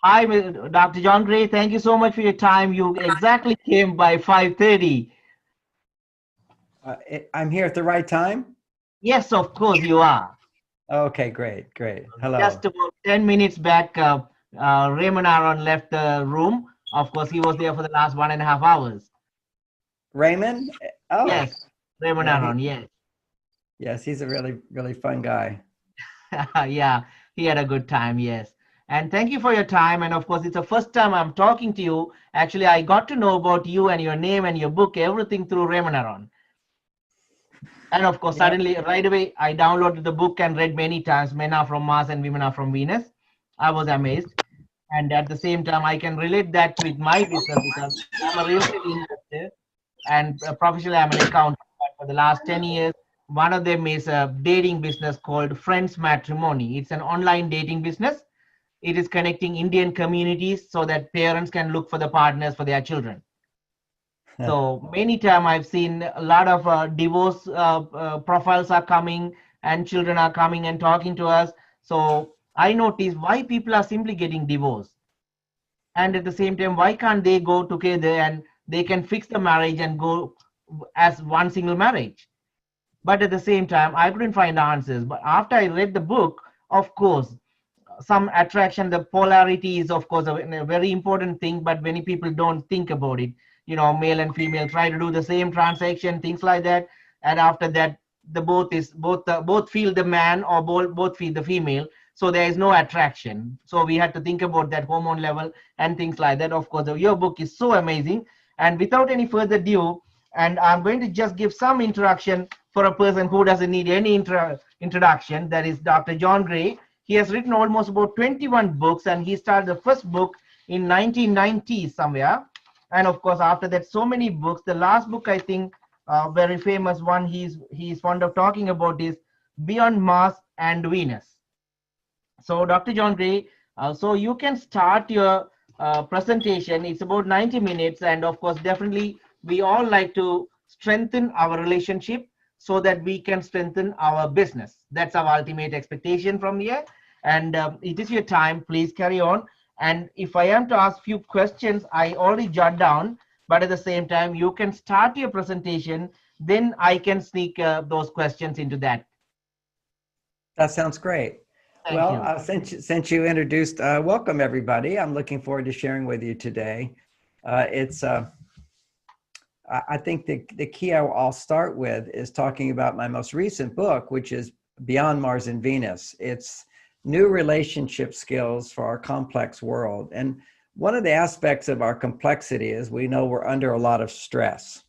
Hi, Dr. John Gray. Thank you so much for your time. You exactly came by 5:30. I'm here at the right time? Yes, of course you are. Okay, great, great. Hello. Just about 10 minutes back, Raymond Aaron left the room. Of course, he was there for the last 1.5 hours. Raymond? Oh, Yes, Raymond yeah, Aaron. Yes. yes, he's a really, really fun guy. Yeah, he had a good time. Yes. And thank you for your time. And of course, it's the first time I'm talking to you. Actually, I got to know about you and your name and your book, everything through Raymond Aaron. And of course, Yeah, suddenly, right away, I downloaded the book and read many times Men Are From Mars and Women Are From Venus. I was amazed. And at the same time, I can relate that with my business because I'm a real estate investor and professionally, I'm an accountant. But for the last 10 years, one of them is a dating business called Friends Matrimony. It's an online dating business. It is connecting Indian communities so that parents can look for the partners for their children. So many time I've seen a lot of divorce profiles are coming and children are coming and talking to us. So I notice why people are simply getting divorced. And at the same time, why can't they go together and they can fix the marriage and go as one single marriage? But at the same time, I couldn't find answers. But after I read the book, of course, some attraction, the polarity is of course a very important thing, but many people don't think about it. Male and female try to do the same transaction, things like that, and after that the both feel the man or both feel the female, so there is no attraction. So we had to think about that hormone level and things like that. Of course, your book is so amazing. And without any further ado, and I'm going to just give some introduction for a person who doesn't need any introduction, that is Dr. John Gray. He has written almost about 21 books, and he started the first book in 1990 somewhere. And of course, after that, so many books. The last book, I think, very famous one he's fond of talking about is Beyond Mars and Venus. So, Dr. John Gray, so you can start your presentation. It's about 90 minutes, and of course, definitely, we all like to strengthen our relationship so that we can strengthen our business. That's our ultimate expectation from here. And it is your time. Please carry on. And if I am to ask few questions, I already jot down. But at the same time, you can start your presentation. Then I can sneak those questions into that. that sounds great. Thank Well, you. since you introduced, welcome everybody. I'm looking forward to sharing with you today. It's I think the key I'll start with is talking about my most recent book, which is Beyond Mars and Venus. It's new relationship skills for our complex world. And one of the aspects of our complexity is we know we're under a lot of stress.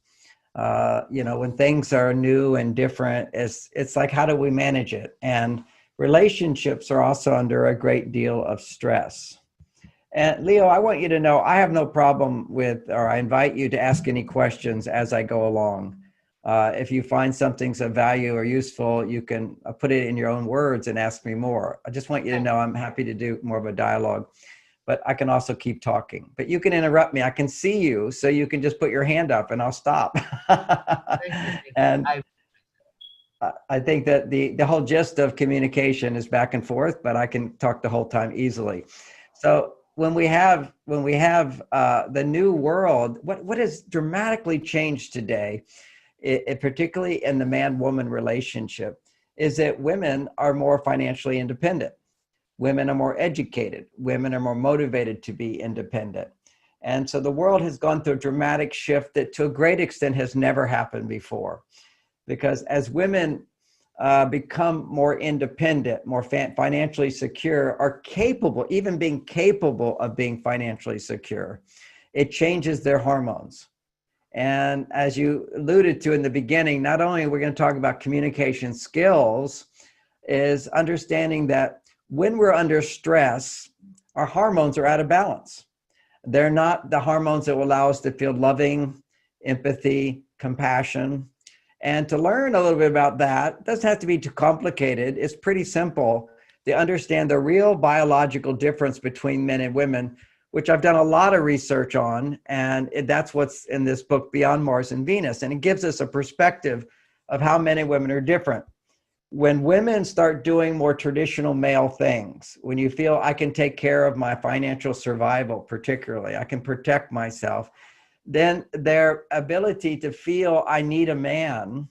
When things are new and different, it's like, how do we manage it? And relationships are also under a great deal of stress. And Leo, I want you to know I have no problem with, or I invite you to ask any questions as I go along. If you find something's of value or useful, you can put it in your own words and ask me more. I just want you to know I'm happy to do more of a dialogue, but I can also keep talking. But you can interrupt me. I can see you, so you can just put your hand up and I'll stop. Thank you. And I think that the whole gist of communication is back and forth, but I can talk the whole time easily. So when we have the new world, what has dramatically changed today, particularly in the man-woman relationship, is that women are more financially independent. Women are more educated. Women are more motivated to be independent. And so the world has gone through a dramatic shift that to a great extent has never happened before. Because as women become more independent, more financially secure, are capable, even being capable of being financially secure, it changes their hormones. And as you alluded to in the beginning, not only are we going to talk about communication skills, is understanding that when we're under stress, our hormones are out of balance. They're not the hormones that will allow us to feel loving, empathy, compassion. And to learn a little bit about that, it doesn't have to be too complicated. It's pretty simple to understand the real biological difference between men and women, which I've done a lot of research on. And that's what's in this book, Beyond Mars and Venus. And it gives us a perspective of how men and women are different. when women start doing more traditional male things, when you feel I can take care of my financial survival, particularly, I can protect myself, then their ability to feel I need a man.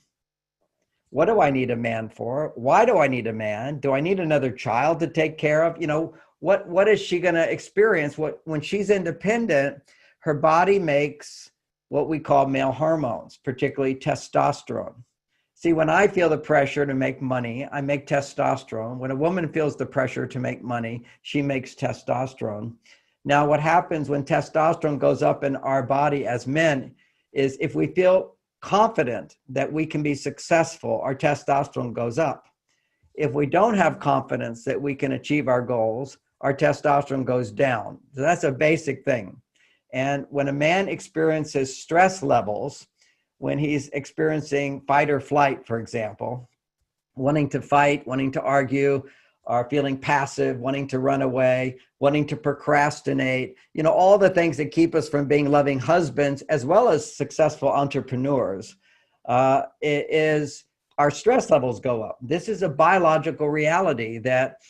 What do I need a man for? Why do I need a man? Do I need another child to take care of? What is she going to experience? When she's independent, her body makes what we call male hormones, particularly testosterone. See, when I feel the pressure to make money, I make testosterone. When a woman feels the pressure to make money, she makes testosterone. Now, what happens when testosterone goes up in our body as men is if we feel confident that we can be successful, our testosterone goes up. If we don't have confidence that we can achieve our goals, our testosterone goes down. So that's a basic thing. And when a man experiences stress levels, when he's experiencing fight or flight, for example, wanting to fight, wanting to argue, or feeling passive, wanting to run away, wanting to procrastinate, all the things that keep us from being loving husbands as well as successful entrepreneurs, it is our stress levels go up. This is a biological reality that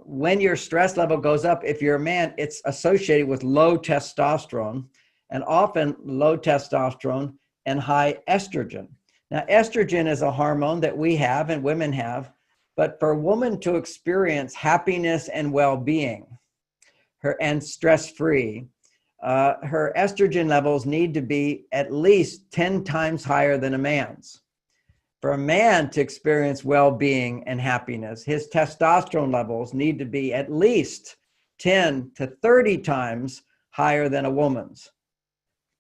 when your stress level goes up, if you're a man, it's associated with low testosterone, and often low testosterone and high estrogen. Now, estrogen is a hormone that we have and women have, but for a woman to experience happiness and well-being, and stress-free, her estrogen levels need to be at least 10 times higher than a man's. For a man to experience well-being and happiness, his testosterone levels need to be at least 10 to 30 times higher than a woman's.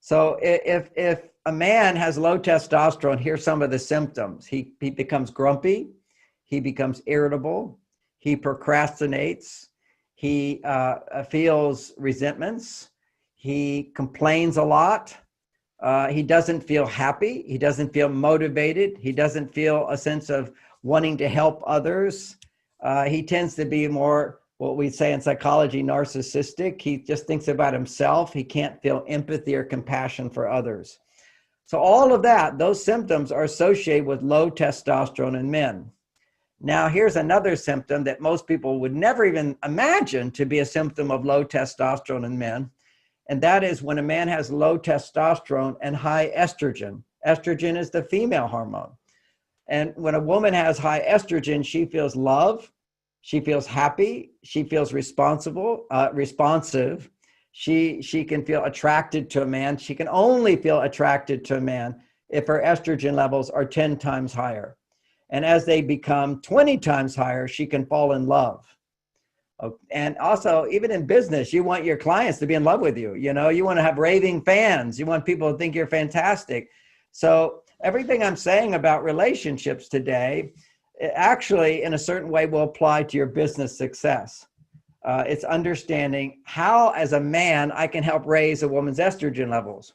So if a man has low testosterone, here's some of the symptoms. He becomes grumpy, he becomes irritable, he procrastinates, he feels resentments, he complains a lot, he doesn't feel happy, he doesn't feel motivated, he doesn't feel a sense of wanting to help others. He tends to be more, what we say in psychology, narcissistic. He just thinks about himself. He can't feel empathy or compassion for others. So all of that, those symptoms are associated with low testosterone in men. Now, here's another symptom that most people would never even imagine to be a symptom of low testosterone in men. And that is when a man has low testosterone and high estrogen. Estrogen is the female hormone. And when a woman has high estrogen, she feels love, she feels happy, she feels responsive. She can feel attracted to a man. She can only feel attracted to a man if her estrogen levels are 10 times higher. And as they become 20 times higher, she can fall in love. And also, even in business, you want your clients to be in love with you. You want to have raving fans. You want people to think you're fantastic. So everything I'm saying about relationships today, it actually, in a certain way, will apply to your business success. It's understanding how, as a man, I can help raise a woman's estrogen levels,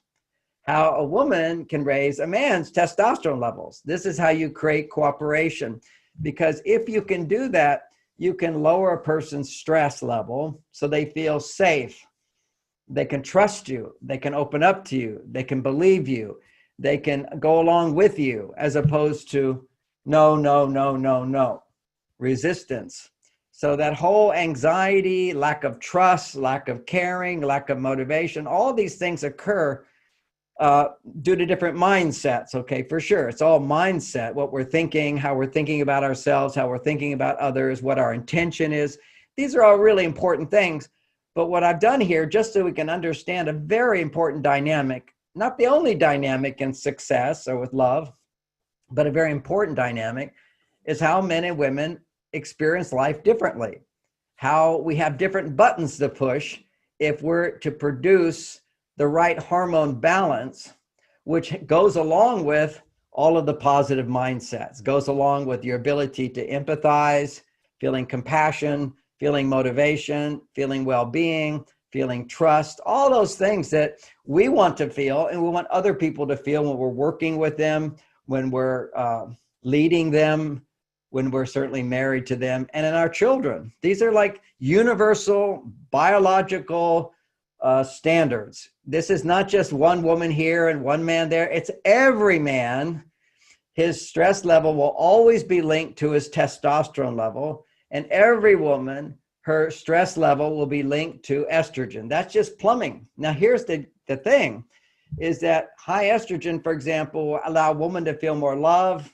how a woman can raise a man's testosterone levels. This is how you create cooperation, because if you can do that, you can lower a person's stress level so they feel safe. They can trust you. They can open up to you. They can believe you. They can go along with you, as opposed to no, no, no, no, no, resistance. So that whole anxiety, lack of trust, lack of caring, lack of motivation, all these things occur due to different mindsets. Okay, for sure. It's all mindset, what we're thinking, how we're thinking about ourselves, how we're thinking about others, what our intention is. These are all really important things. But what I've done here, just so we can understand a very important dynamic, not the only dynamic in success or with love, but a very important dynamic, is how men and women experience life differently, how we have different buttons to push if we're to produce the right hormone balance, which goes along with all of the positive mindsets, goes along with your ability to empathize, feeling compassion, feeling motivation, feeling well-being, feeling trust, all those things that we want to feel and we want other people to feel when we're working with them, when we're leading them, when we're certainly married to them, and in our children. These are like universal biological standards. This is not just one woman here and one man there. It's every man. his stress level will always be linked to his testosterone level. And every woman, her stress level will be linked to estrogen. That's just plumbing. Now, here's the thing, is that high estrogen, for example, will allow a woman to feel more love,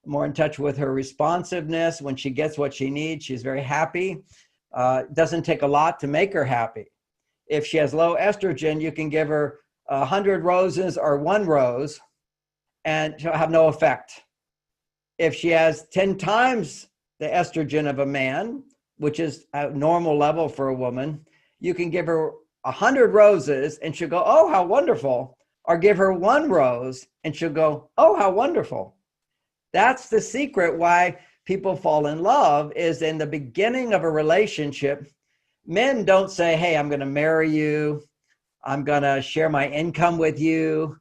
more in touch with her responsiveness. When she gets what she needs, she's very happy. It doesn't take a lot to make her happy. If she has low estrogen, you can give her 100 roses or 1 rose, and she'll have no effect. If she has 10 times the estrogen of a man, which is a normal level for a woman, you can give her 100 roses and she'll go, oh, how wonderful. Or give her 1 rose and she'll go, oh, how wonderful. That's the secret why people fall in love, is in the beginning of a relationship. Men don't say, hey, I'm going to marry you. I'm going to share my income with you.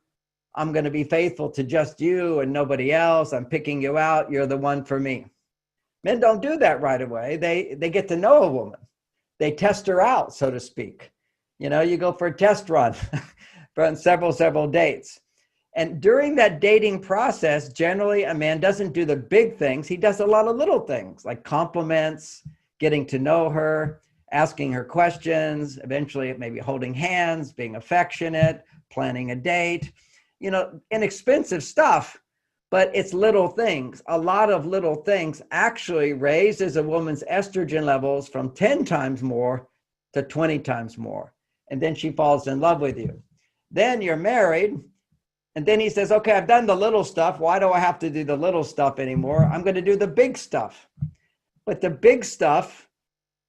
I'm going to be faithful to just you and nobody else. I'm picking you out. You're the one for me. Men don't do that right away. They get to know a woman. They test her out, so to speak. You know, you go for a test run for several dates. And during that dating process, generally a man doesn't do the big things. He does a lot of little things like compliments, getting to know her, asking her questions, eventually maybe holding hands, being affectionate, planning a date, you know, inexpensive stuff, but it's little things. A lot of little things actually raises a woman's estrogen levels from 10 times more to 20 times more. And then she falls in love with you. Then you're married. And then he says, okay, I've done the little stuff. Why do I have to do the little stuff anymore? I'm going to do the big stuff. But the big stuff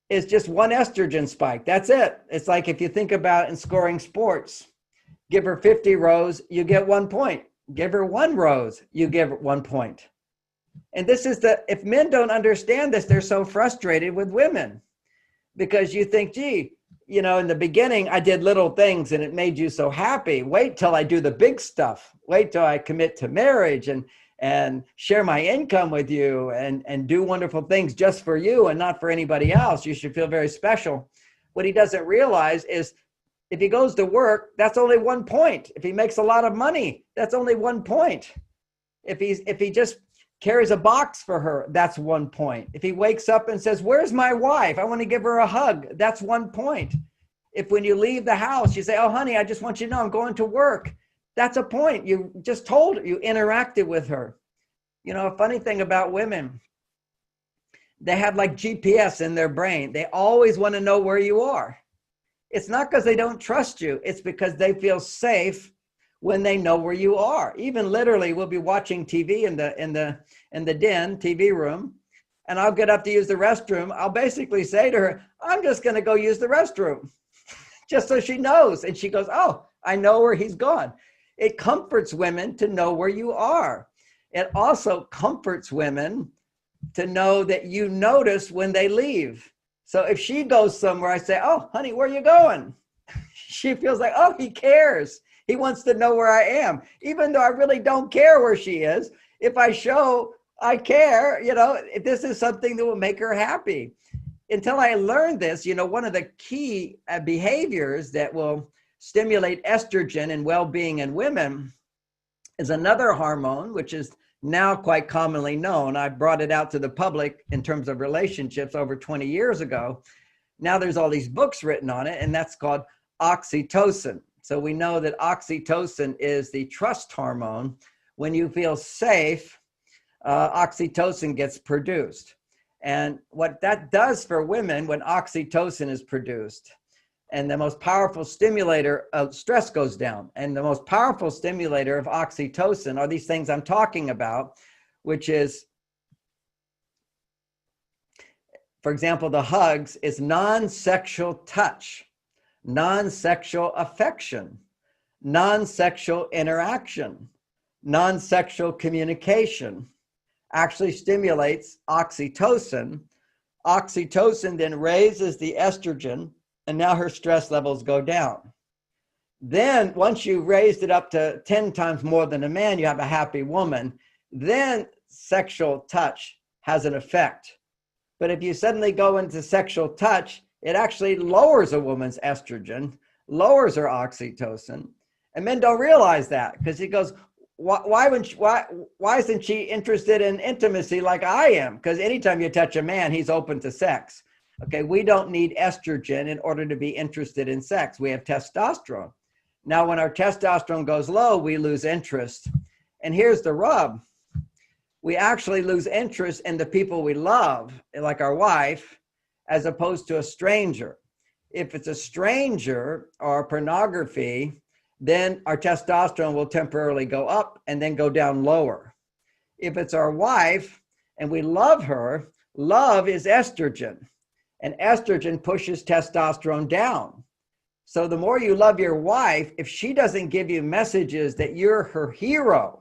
is just 1 estrogen spike. That's it. It's like if you think about in scoring sports, give her 50 rows, you get 1 point. Give her 1 rose, you give 1 point. And this is if men don't understand this, they're so frustrated with women, because you think, gee, you know, in the beginning, I did little things and it made you so happy. Wait till I do the big stuff. Wait till I commit to marriage and share my income with you and do wonderful things just for you and not for anybody else. You should feel very special. What he doesn't realize is if he goes to work, that's only 1 point. If he makes a lot of money, that's only 1 point. If he just carries a box for her, that's 1 point. If he wakes up and says, where's my wife? I want to give her a hug. That's 1 point. If when you leave the house, you say, oh, honey, I just want you to know I'm going to work. That's a point. You just told her, you interacted with her. You know, a funny thing about women, they have like GPS in their brain. They always want to know where you are. It's not because they don't trust you. It's because they feel safe when they know where you are. Even literally, we'll be watching TV in the den, TV room, and I'll get up to use the restroom. I'll basically say to her, I'm just going to go use the restroom, just so she knows. And she goes, oh, I know where he's gone. It comforts women to know where you are. It also comforts women to know that you notice when they leave. So if she goes somewhere, I say, oh, honey, where are you going? She feels like, oh, he cares. He wants to know where I am, even though I really don't care where she is. If I show I care, you know, this is something that will make her happy. Until I learned this, you know, one of the key behaviors that will stimulate estrogen and well-being in women is another hormone, which is now quite commonly known. I brought it out to the public in terms of relationships over 20 years ago. Now there's all these books written on it, and that's called oxytocin. So we know that oxytocin is the trust hormone. When you feel safe, oxytocin gets produced. And what that does for women when oxytocin is produced, and the most powerful stimulator of stress goes down. And the most powerful stimulator of oxytocin are these things I'm talking about, which is, for example, the hugs is non-sexual touch, non-sexual affection, non-sexual interaction, non-sexual communication actually stimulates oxytocin. Oxytocin then raises the estrogen, and now her stress levels go down. Then once you raised it up to 10 times more than a man, you have a happy woman. Then sexual touch has an effect. But if you suddenly go into sexual touch, it actually lowers a woman's estrogen, lowers her oxytocin. And men don't realize that because he goes, why isn't she interested in intimacy like I am? Because anytime you touch a man, he's open to sex. Okay, we don't need estrogen in order to be interested in sex. We have testosterone. Now, when our testosterone goes low, we lose interest. And here's the rub. We actually lose interest in the people we love, like our wife, as opposed to a stranger. If it's a stranger or pornography, then our testosterone will temporarily go up and then go down lower. If it's our wife and we love her, love is estrogen, and estrogen pushes testosterone down. So the more you love your wife, if she doesn't give you messages that you're her hero,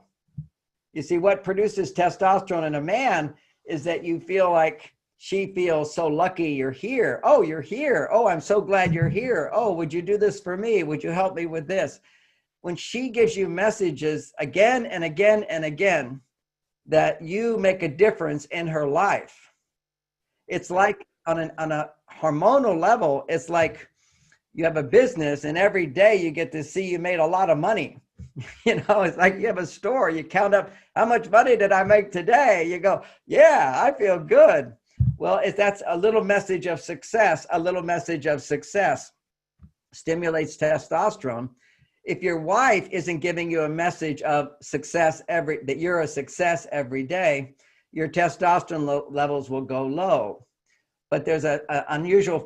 you see, what produces testosterone in a man is that you feel like she feels so lucky you're here. Oh, you're here. Oh, I'm so glad you're here. Oh, would you do this for me? Would you help me with this? When she gives you messages again and again and again that you make a difference in her life, it's like on a hormonal level, it's like you have a business and every day you get to see you made a lot of money. You know, it's like you have a store, you count up how much money did I make today? You go, yeah, I feel good. Well, that's a little message of success. A little message of success stimulates testosterone. If your wife isn't giving you a message of success that you're a success every day, your testosterone levels will go low. But there's an unusual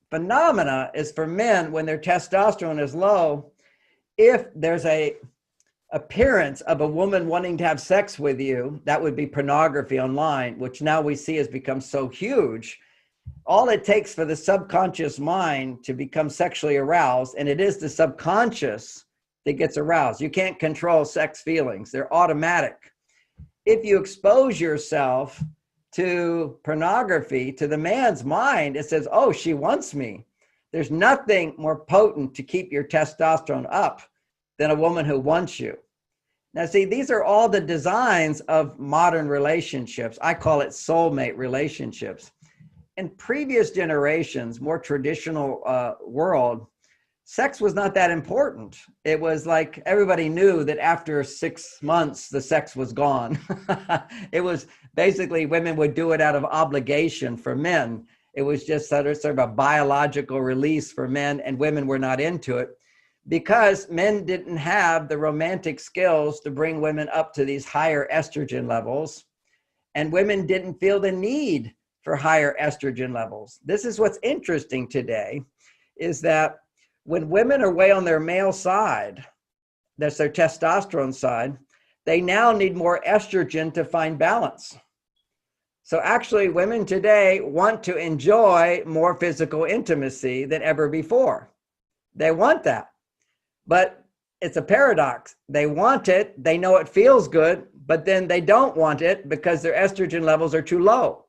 phenomena is for men when their testosterone is low. If there's a appearance of a woman wanting to have sex with you, that would be pornography online, which now we see has become so huge. All it takes for the subconscious mind to become sexually aroused, and it is the subconscious that gets aroused. You can't control sex feelings. They're automatic. If you expose yourself to pornography, to the man's mind, it says, oh, she wants me. There's nothing more potent to keep your testosterone up than a woman who wants you. Now, see, these are all the designs of modern relationships. I call it soulmate relationships. In previous generations, more traditional world, sex was not that important. It was like everybody knew that after 6 months, the sex was gone. It was basically women would do it out of obligation for men. It was just sort of a biological release for men, and women were not into it because men didn't have the romantic skills to bring women up to these higher estrogen levels, and women didn't feel the need for higher estrogen levels. This is what's interesting today, is that when women are way on their male side, that's their testosterone side, they now need more estrogen to find balance. So actually, women today want to enjoy more physical intimacy than ever before. They want that. But it's a paradox. They want it, they know it feels good, but then they don't want it because their estrogen levels are too low.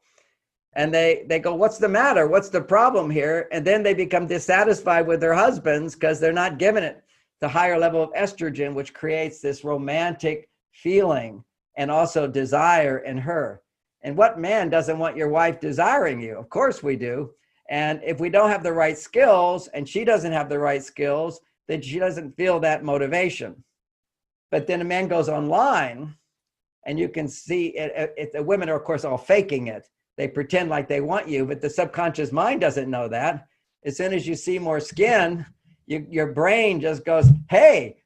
And they go, what's the matter? What's the problem here? And then they become dissatisfied with their husbands because they're not giving it the higher level of estrogen, which creates this romantic feeling and also desire in her. And what man doesn't want your wife desiring you? Of course we do. And if we don't have the right skills and she doesn't have the right skills, then she doesn't feel that motivation. But then a man goes online and you can see it, the women are, of course, all faking it. They pretend like they want you, but the subconscious mind doesn't know that. As soon as you see more skin, your brain just goes, hey,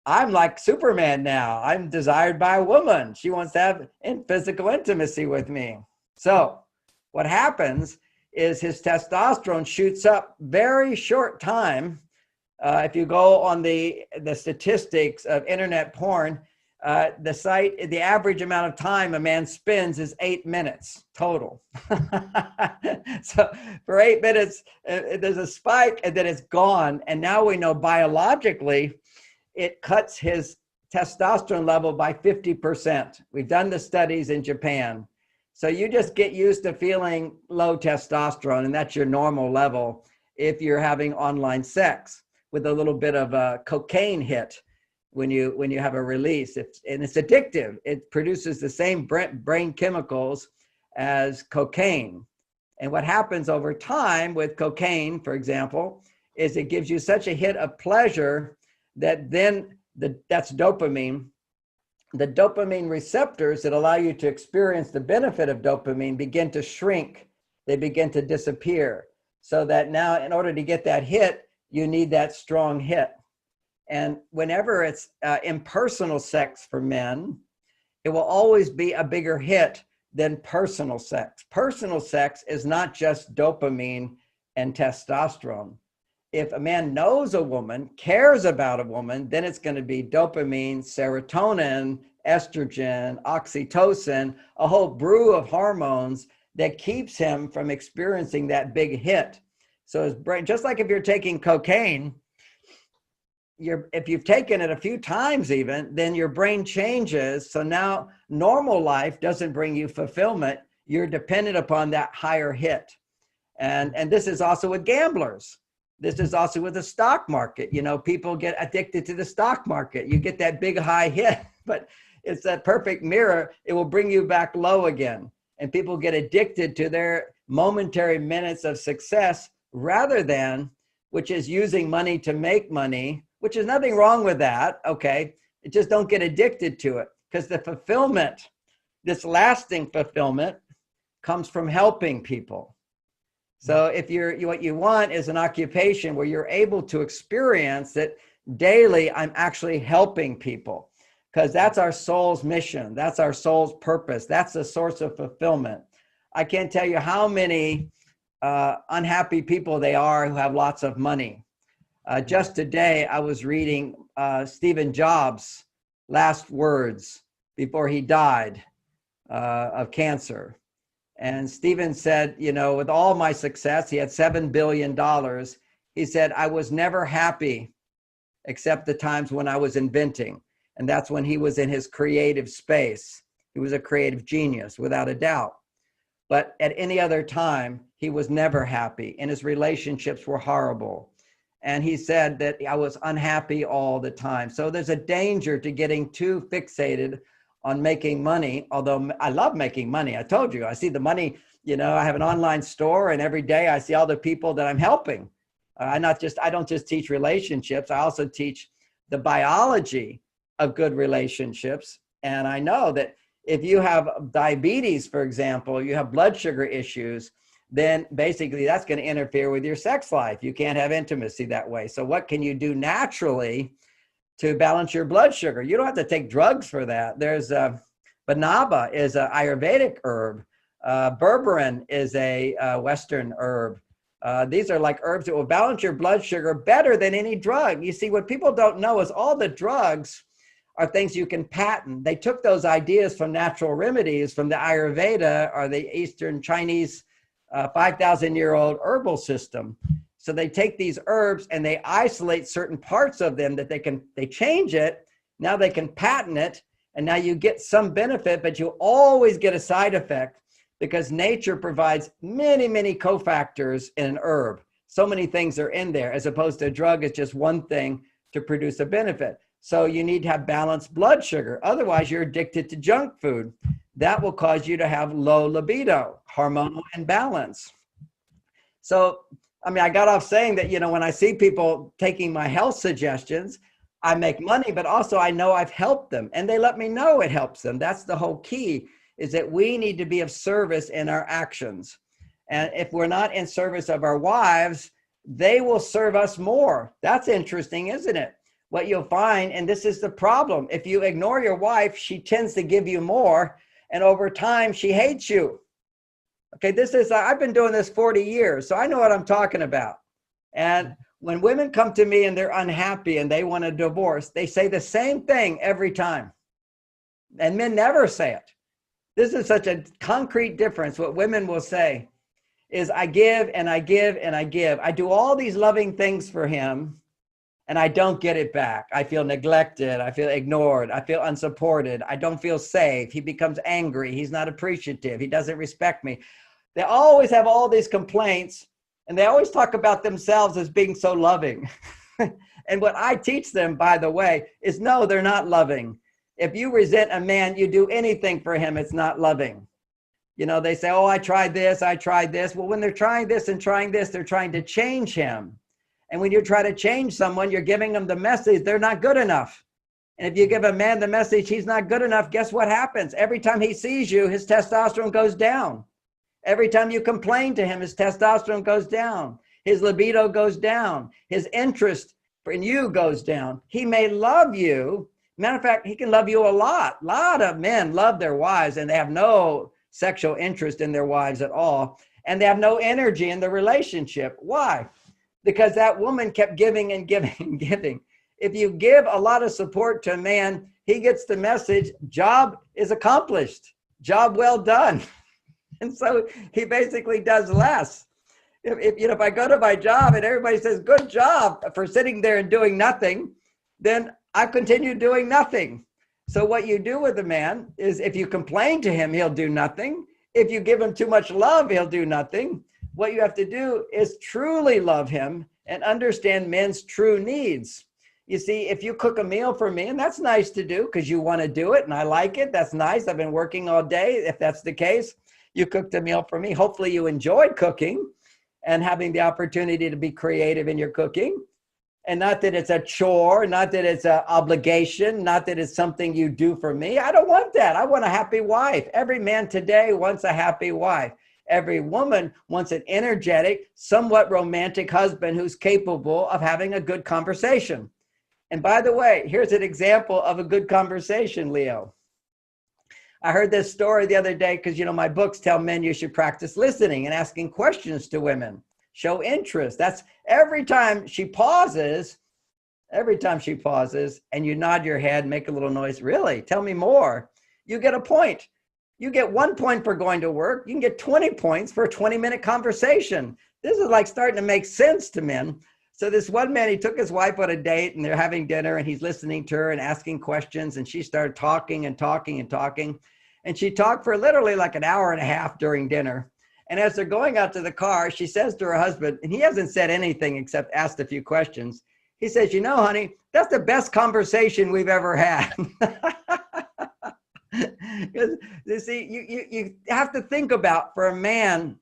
I'm like Superman now. I'm desired by a woman. She wants to have physical intimacy with me. So what happens is his testosterone shoots up very short time. If you go on the statistics of internet porn, the average amount of time a man spends is 8 minutes total. So for 8 minutes, there's a spike and then it's gone. And now we know biologically, it cuts his testosterone level by 50%. We've done the studies in Japan. So you just get used to feeling low testosterone, and that's your normal level if you're having online sex with a little bit of a cocaine hit when you have a release. And it's addictive. It produces the same brain chemicals as cocaine. And what happens over time with cocaine, for example, is it gives you such a hit of pleasure that then that's dopamine, the dopamine receptors that allow you to experience the benefit of dopamine begin to shrink. They begin to disappear. So that now, in order to get that hit, you need that strong hit. And whenever it's impersonal sex for men, it will always be a bigger hit than personal sex. Personal sex is not just dopamine and testosterone. If a man knows a woman, cares about a woman, then it's going to be dopamine, serotonin, estrogen, oxytocin, a whole brew of hormones that keeps him from experiencing that big hit. So his brain, just like if you're taking cocaine, if you've taken it a few times even, then your brain changes. So now normal life doesn't bring you fulfillment. You're dependent upon that higher hit. And this is also with gamblers. This is also with the stock market. You know, people get addicted to the stock market. You get that big high hit, but it's that perfect mirror. It will bring you back low again. And people get addicted to their momentary minutes of success rather than, which is using money to make money, which is nothing wrong with that, okay? Just don't get addicted to it, because the fulfillment, this lasting fulfillment, comes from helping people. So if what you want is an occupation where you're able to experience that daily, I'm actually helping people, because that's our soul's mission. That's our soul's purpose. That's the source of fulfillment. I can't tell you how many unhappy people they are who have lots of money. Just today, I was reading Stephen Jobs' last words before he died of cancer. And Stephen said, you know, with all my success, he had $7 billion. He said, I was never happy except the times when I was inventing. And that's when he was in his creative space. He was a creative genius, without a doubt. But at any other time, he was never happy, and his relationships were horrible. And he said that I was unhappy all the time. So there's a danger to getting too fixated on making money, although I love making money. I told you, I see the money, you know, I have an online store, and every day I see all the people that I'm helping. I don't just teach relationships, I also teach the biology of good relationships. And I know that if you have diabetes, for example, you have blood sugar issues, then basically that's going to interfere with your sex life. You can't have intimacy that way. So what can you do naturally to balance your blood sugar? You don't have to take drugs for that. There's Banaba is an Ayurvedic herb. Berberin is a Western herb. These are like herbs that will balance your blood sugar better than any drug. You see, what people don't know is all the drugs are things you can patent. They took those ideas from natural remedies, from the Ayurveda or the Eastern Chinese 5,000-year-old herbal system. So they take these herbs and they isolate certain parts of them that they change it. Now they can patent it, and now you get some benefit, but you always get a side effect, because nature provides many, many cofactors in an herb. So many things are in there, as opposed to a drug is just one thing to produce a benefit. So you need to have balanced blood sugar. Otherwise, you're addicted to junk food. That will cause you to have low libido, hormonal imbalance. So, I mean, I got off saying that, you know, when I see people taking my health suggestions, I make money, but also I know I've helped them, and they let me know it helps them. That's the whole key, is that we need to be of service in our actions. And if we're not in service of our wives, they will serve us more. That's interesting, isn't it? What you'll find, and this is the problem, if you ignore your wife, she tends to give you more, and over time she hates you. Okay, I've been doing this 40 years, so I know what I'm talking about. And when women come to me and they're unhappy and they want a divorce, they say the same thing every time. And men never say it. This is such a concrete difference. What women will say is, I give and I give and I give. I do all these loving things for him, and I don't get it back. I feel neglected. I feel ignored. I feel unsupported. I don't feel safe. He becomes angry. He's not appreciative. He doesn't respect me. They always have all these complaints, and they always talk about themselves as being so loving. And what I teach them, by the way, is no, they're not loving. If you resent a man, you do anything for him, it's not loving. You know, they say, oh, I tried this, I tried this. Well, when they're trying this and trying this, they're trying to change him. And when you try to change someone, you're giving them the message they're not good enough. And if you give a man the message he's not good enough, guess what happens? Every time he sees you, his testosterone goes down. Every time you complain to him, his testosterone goes down. His libido goes down. His interest in you goes down. He may love you. Matter of fact, he can love you a lot. A lot of men love their wives and they have no sexual interest in their wives at all. And they have no energy in the relationship. Why? Because that woman kept giving and giving and giving. If you give a lot of support to a man, he gets the message, job is accomplished, job well done. And so he basically does less. If I go to my job and everybody says, good job for sitting there and doing nothing, then I continue doing nothing. So what you do with a man is if you complain to him, he'll do nothing. If you give him too much love, he'll do nothing. What you have to do is truly love him and understand men's true needs. You see, if you cook a meal for me, and that's nice to do because you want to do it and I like it, that's nice. I've been working all day. If that's the case, you cooked a meal for me. Hopefully you enjoyed cooking and having the opportunity to be creative in your cooking. And not that it's a chore, not that it's an obligation, not that it's something you do for me. I don't want that. I want a happy wife. Every man today wants a happy wife. Every woman wants an energetic, somewhat romantic husband who's capable of having a good conversation. And by the way, here's an example of a good conversation, Leo. I heard this story the other day because, my books tell men you should practice listening and asking questions to women. Show interest. That's every time she pauses and you nod your head, make a little noise. Really? Tell me more. You get a point. You get 1 point for going to work. You can get 20 points for a 20-minute conversation. This is like starting to make sense to men. So this one man, he took his wife on a date and they're having dinner and he's listening to her and asking questions. And she started talking and talking and talking. And she talked for literally like an hour and a half during dinner. And as they're going out to the car, she says to her husband, and he hasn't said anything except asked a few questions. He says, honey, that's the best conversation we've ever had. You see, you have to think about, for a man,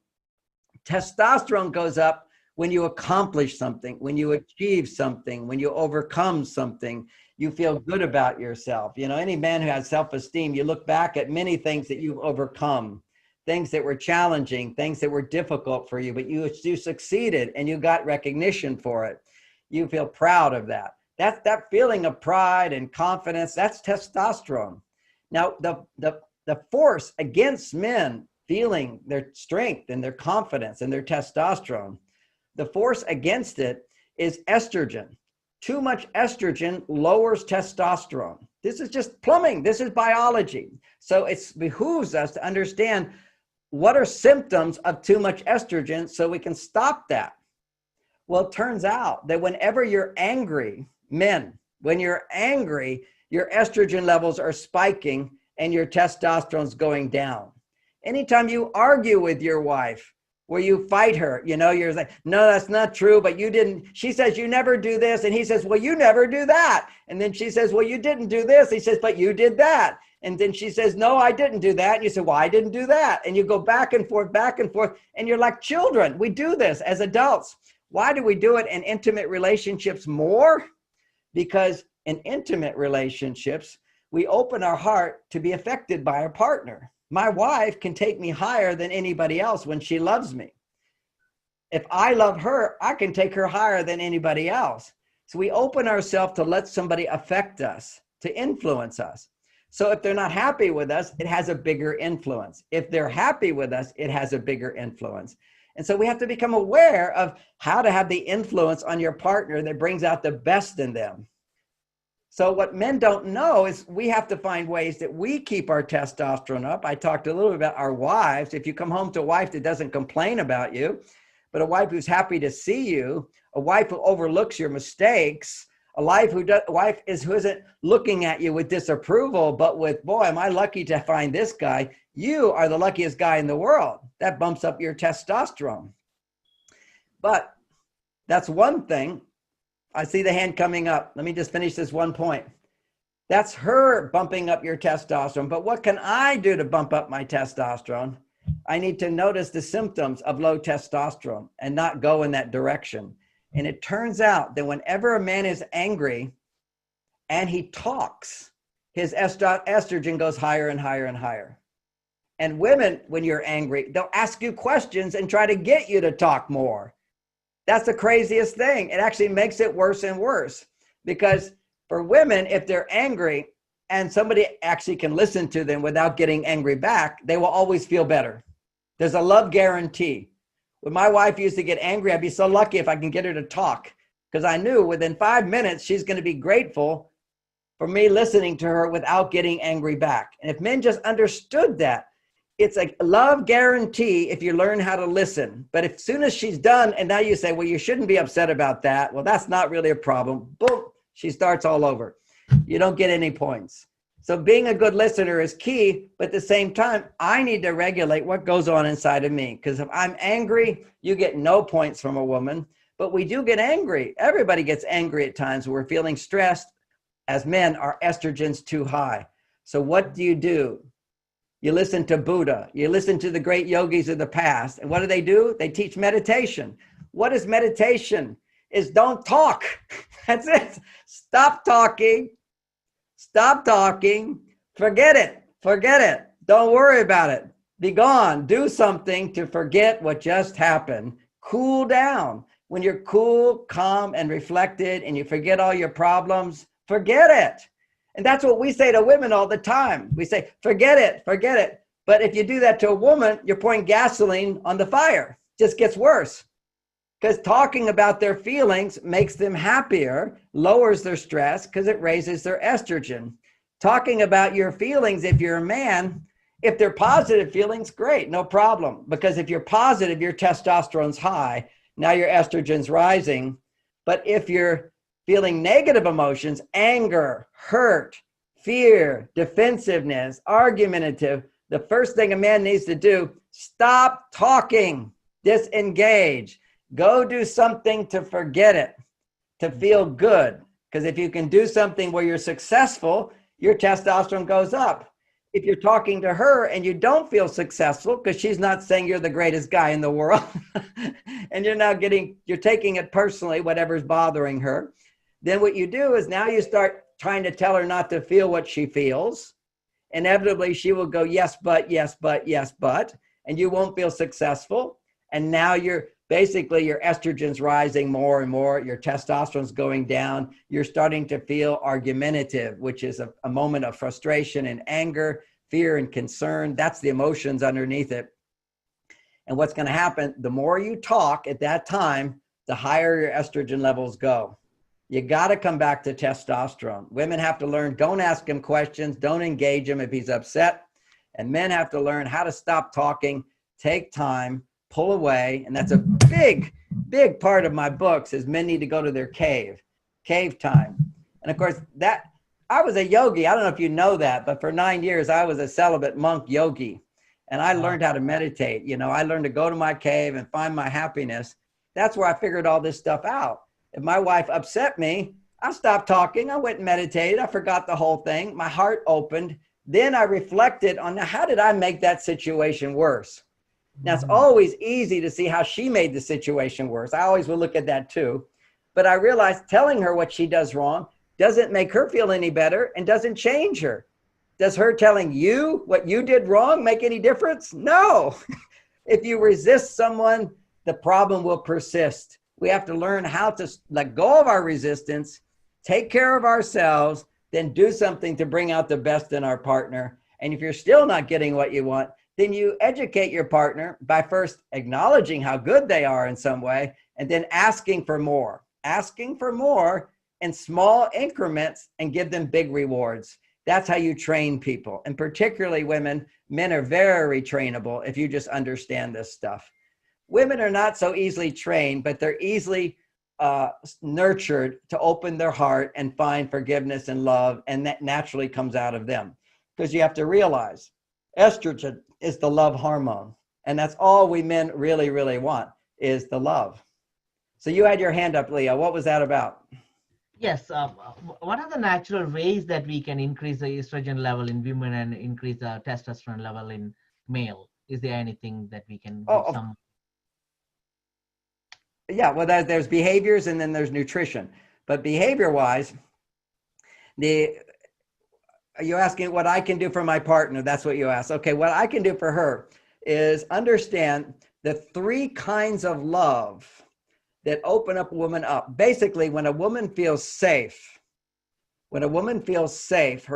testosterone goes up when you accomplish something, when you achieve something, when you overcome something, you feel good about yourself. Any man who has self-esteem, you look back at many things that you've overcome, things that were challenging, things that were difficult for you, but you succeeded and you got recognition for it. You feel proud of that. That feeling of pride and confidence, that's testosterone. Now, the force against men feeling their strength and their confidence and their testosterone, the force against it is estrogen. Too much estrogen lowers testosterone. This is just plumbing. This is biology. So it behooves us to understand what are symptoms of too much estrogen so we can stop that. Well, it turns out that whenever you're angry, men, when you're angry, your estrogen levels are spiking and your testosterone's going down. Anytime you argue with your wife, where you fight her, you're like, no, that's not true, but you didn't. She says, you never do this. And he says, well, you never do that. And then she says, well, you didn't do this. He says, but you did that. And then she says, no, I didn't do that. And you say, well, I didn't do that. And you go back and forth, and you're like children. We do this as adults. Why do we do it in intimate relationships more? Because in intimate relationships, we open our heart to be affected by our partner. My wife can take me higher than anybody else when she loves me. If I love her, I can take her higher than anybody else. So we open ourselves to let somebody affect us, to influence us. So if they're not happy with us, it has a bigger influence. If they're happy with us, it has a bigger influence. And so we have to become aware of how to have the influence on your partner that brings out the best in them. So what men don't know is we have to find ways that we keep our testosterone up. I talked a little bit about our wives. If you come home to a wife that doesn't complain about you, but a wife who's happy to see you, a wife who overlooks your mistakes, a wife who isn't looking at you with disapproval, but with, boy, am I lucky to find this guy. You are the luckiest guy in the world. That bumps up your testosterone. But that's one thing. I see the hand coming up. Let me just finish this one point. That's her bumping up your testosterone. But what can I do to bump up my testosterone? I need to notice the symptoms of low testosterone and not go in that direction. And it turns out that whenever a man is angry and he talks, his estrogen goes higher and higher and higher. And women, when you're angry, they'll ask you questions and try to get you to talk more. That's the craziest thing. It actually makes it worse and worse, because for women, if they're angry and somebody actually can listen to them without getting angry back, they will always feel better. There's a love guarantee. When my wife used to get angry, I'd be so lucky if I can get her to talk, because I knew within 5 minutes, she's going to be grateful for me listening to her without getting angry back. And if men just understood that, it's a love guarantee if you learn how to listen. But as soon as she's done, and now you say, well, you shouldn't be upset about that. Well, that's not really a problem. Boom, she starts all over. You don't get any points. So being a good listener is key, but at the same time, I need to regulate what goes on inside of me. Because if I'm angry, you get no points from a woman, but we do get angry. Everybody gets angry at times when we're feeling stressed. As men, our estrogen's too high. So what do? You listen to Buddha. You listen to the great yogis of the past. And what do? They teach meditation. What is meditation? Is don't talk. That's it. Stop talking. Stop talking. Forget it. Forget it. Don't worry about it. Be gone. Do something to forget what just happened. Cool down. When you're cool, calm, and reflected, and you forget all your problems, forget it. And that's what we say to women all the time. We say, forget it, forget it. But if you do that to a woman, you're pouring gasoline on the fire. It just gets worse. Because talking about their feelings makes them happier, lowers their stress because it raises their estrogen. Talking about your feelings, if you're a man, if they're positive feelings, great, no problem. Because if you're positive, your testosterone's high. Now your estrogen's rising. But if you're feeling negative emotions, anger, hurt, fear, defensiveness, argumentative, the first thing a man needs to do, stop talking, disengage, go do something to forget it, to feel good. Because if you can do something where you're successful, your testosterone goes up. If you're talking to her and you don't feel successful, because she's not saying you're the greatest guy in the world, and you're taking it personally, whatever's bothering her, then what you do is now you start trying to tell her not to feel what she feels. Inevitably, she will go, yes, but, yes, but, yes, but, and you won't feel successful. And now your estrogen's rising more and more. Your testosterone's going down. You're starting to feel argumentative, which is a moment of frustration and anger, fear and concern. That's the emotions underneath it. And what's going to happen, the more you talk at that time, the higher your estrogen levels go. You got to come back to testosterone. Women have to learn, don't ask him questions, don't engage him if he's upset. And men have to learn how to stop talking, take time, pull away. And that's a big, big part of my books is men need to go to their cave time. And of course, I was a yogi. I don't know if you know that, but for 9 years, I was a celibate monk yogi. And I learned how to meditate. I learned to go to my cave and find my happiness. That's where I figured all this stuff out. If my wife upset me, I stopped talking. I went and meditated. I forgot the whole thing. My heart opened. Then I reflected on how did I make that situation worse? Now, it's always easy to see how she made the situation worse. I always will look at that too. But I realized telling her what she does wrong doesn't make her feel any better and doesn't change her. Does her telling you what you did wrong make any difference? No. If you resist someone, the problem will persist. We have to learn how to let go of our resistance, take care of ourselves, then do something to bring out the best in our partner. And if you're still not getting what you want, then you educate your partner by first acknowledging how good they are in some way, and then asking for more in small increments and give them big rewards. That's how you train people. And particularly women, men are very trainable if you just understand this stuff. Women are not so easily trained, but they're easily nurtured to open their heart and find forgiveness and love, and that naturally comes out of them. Because you have to realize estrogen is the love hormone, and that's all we men really, really want is the love. So you had your hand up, Leah. What was that about? Yes. What are the natural ways that we can increase the estrogen level in women and increase the testosterone level in male? Is there anything that we can do some? Yeah, well, there's behaviors and then there's nutrition. But behavior-wise, The You're asking what I can do for my partner. That's what you asked. Okay, what I can do for her is understand the three kinds of love that open up a woman up. Basically, when a woman feels safe, her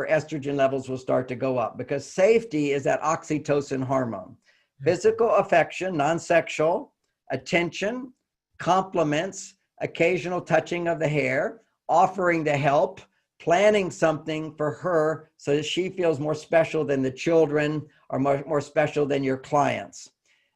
estrogen levels will start to go up because safety is that oxytocin hormone. Physical affection, non-sexual, attention, compliments, occasional touching of the hair, offering to help, planning something for her so that she feels more special than the children or more special than your clients.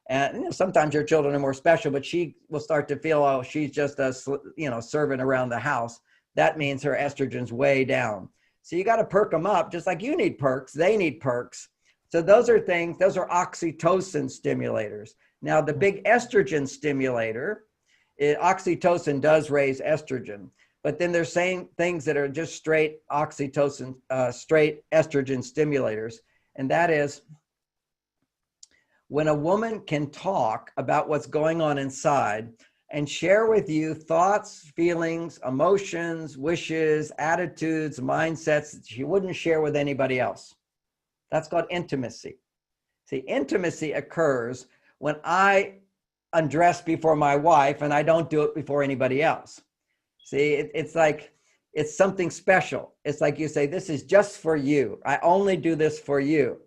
And sometimes your children are more special, but she will start to feel, oh, she's just a servant around the house. That means her estrogen's way down. So you got to perk them up, just like you need perks. They need perks. So those are oxytocin stimulators. Now, the big estrogen stimulator, oxytocin does raise estrogen, but then they're saying things that are just straight oxytocin, straight estrogen stimulators. And that is when a woman can talk about what's going on inside and share with you thoughts, feelings, emotions, wishes, attitudes, mindsets that she wouldn't share with anybody else. That's called intimacy. See, intimacy occurs when I undress before my wife and I don't do it before anybody else. See, it's like, it's something special. It's like you say, this is just for you. I only do this for you.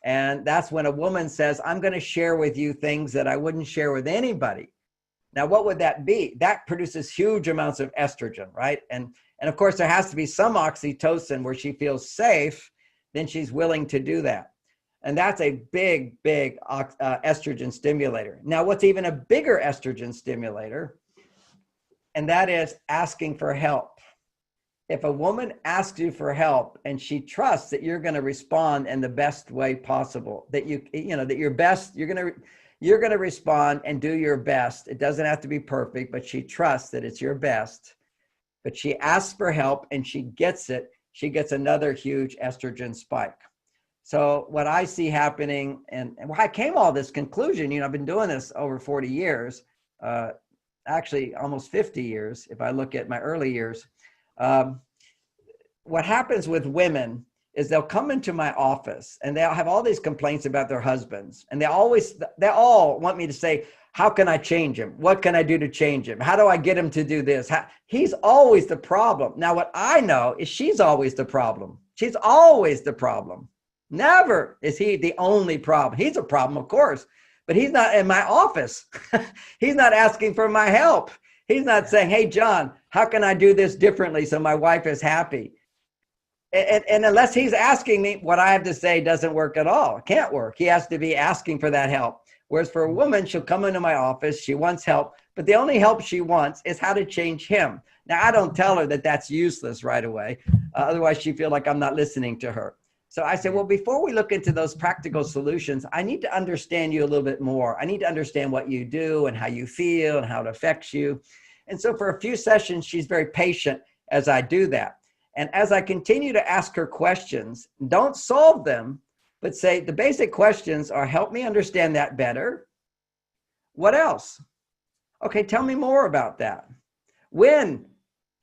And that's when a woman says, I'm going to share with you things that I wouldn't share with anybody. Now, what would that be? That produces huge amounts of estrogen, right? And of course, there has to be some oxytocin where she feels safe, then she's willing to do that. And that's a big estrogen stimulator. Now, what's even a bigger estrogen stimulator, and that is asking for help. If a woman asks you for help and she trusts that you're going to respond in the best way possible, that you're going to respond and do your best. It doesn't have to be perfect, but she trusts that it's your best. But she asks for help and she gets it. She gets another huge estrogen spike. So what I see happening, and I came to all this conclusion, I've been doing this over 40 years, actually almost 50 years, if I look at my early years. What happens with women is they'll come into my office and they'll have all these complaints about their husbands. And they all want me to say, how can I change him? What can I do to change him? How do I get him to do this? He's always the problem. Now, what I know is she's always the problem. She's always the problem. Never is he the only problem. He's a problem, of course, but he's not in my office. He's not asking for my help. He's not saying, hey, John, how can I do this differently so my wife is happy? And unless he's asking me, what I have to say doesn't work at all. It can't work. He has to be asking for that help. Whereas for a woman, she'll come into my office. She wants help, but the only help she wants is how to change him. Now, I don't tell her that that's useless right away. Otherwise, she feel like I'm not listening to her. So I said, well, before we look into those practical solutions, I need to understand you a little bit more. I need to understand what you do and how you feel and how it affects you. And so for a few sessions, she's very patient as I do that. And as I continue to ask her questions, don't solve them, but say the basic questions are, help me understand that better. What else? Okay, tell me more about that. When?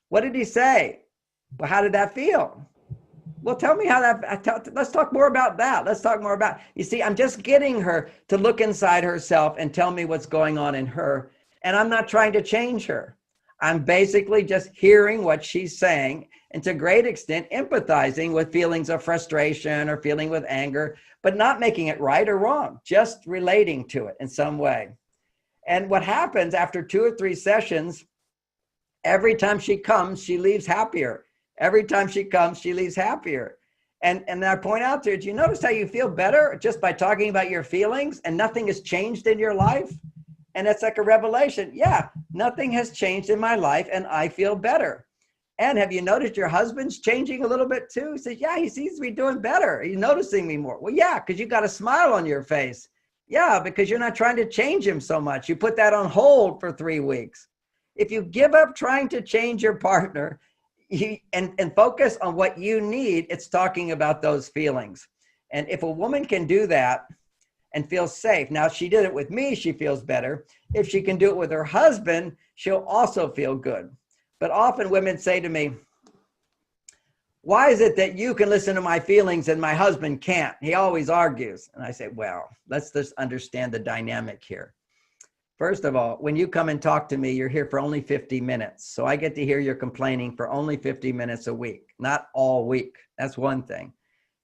What did he say? Well, how did that feel? Well, tell me how that, let's talk more about that. Let's talk more about, you see, I'm just getting her to look inside herself and tell me what's going on in her. And I'm not trying to change her. I'm basically just hearing what she's saying and to a great extent empathizing with feelings of frustration or feeling with anger, but not making it right or wrong, just relating to it in some way. And what happens after 2 or 3 sessions, every time she comes, she leaves happier. Every time she comes, she leaves happier. And I point out to her, do you notice how you feel better just by talking about your feelings and nothing has changed in your life? And it's like a revelation. Yeah, nothing has changed in my life and I feel better. And have you noticed your husband's changing a little bit too? He says, yeah, he seems to be doing better. He's noticing me more. Well, yeah, because you got a smile on your face. Yeah, because you're not trying to change him so much. You put that on hold for 3 weeks. If you give up trying to change your partner and focus on what you need, it's talking about those feelings. And if a woman can do that and feel safe, now she did it with me, she feels better. If she can do it with her husband, she'll also feel good. But often women say to me, why is it that you can listen to my feelings and my husband can't? He always argues. And I say, well, let's just understand the dynamic here. First of all, when you come and talk to me, you're here for only 50 minutes. So I get to hear your complaining for only 50 minutes a week, not all week. That's one thing.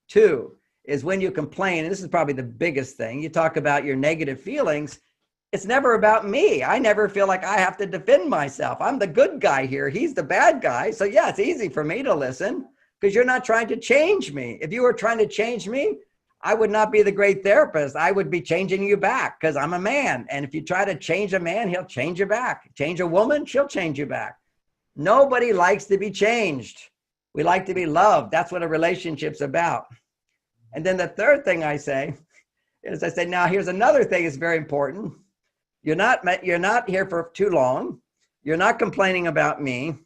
Two is when you complain, and this is probably the biggest thing, you talk about your negative feelings. It's never about me. I never feel like I have to defend myself. I'm the good guy here. He's the bad guy. So yeah, it's easy for me to listen because you're not trying to change me. If you were trying to change me, I would not be the great therapist. I would be changing you back because I'm a man. And if you try to change a man, he'll change you back. Change a woman, she'll change you back. Nobody likes to be changed. We like to be loved. That's what a relationship's about. And then the third thing I say is I say, now here's another thing that's very important. You're not here for too long. You're not complaining about me.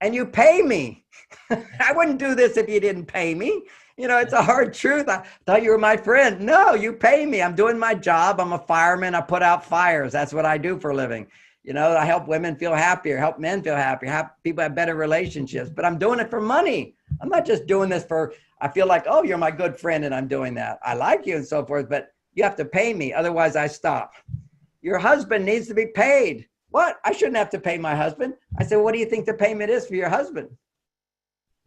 And you pay me. I wouldn't do this if you didn't pay me. You know, it's a hard truth. I thought you were my friend. No, you pay me. I'm doing my job. I'm a fireman. I put out fires. That's what I do for a living. You know, I help women feel happier, help men feel happier, help people have better relationships. But I'm doing it for money. I'm not just doing this for, I feel like, oh, you're my good friend and I'm doing that. I like you and so forth, but you have to pay me. Otherwise, I stop. Your husband needs to be paid. What? I shouldn't have to pay my husband. I said, what do you think the payment is for your husband?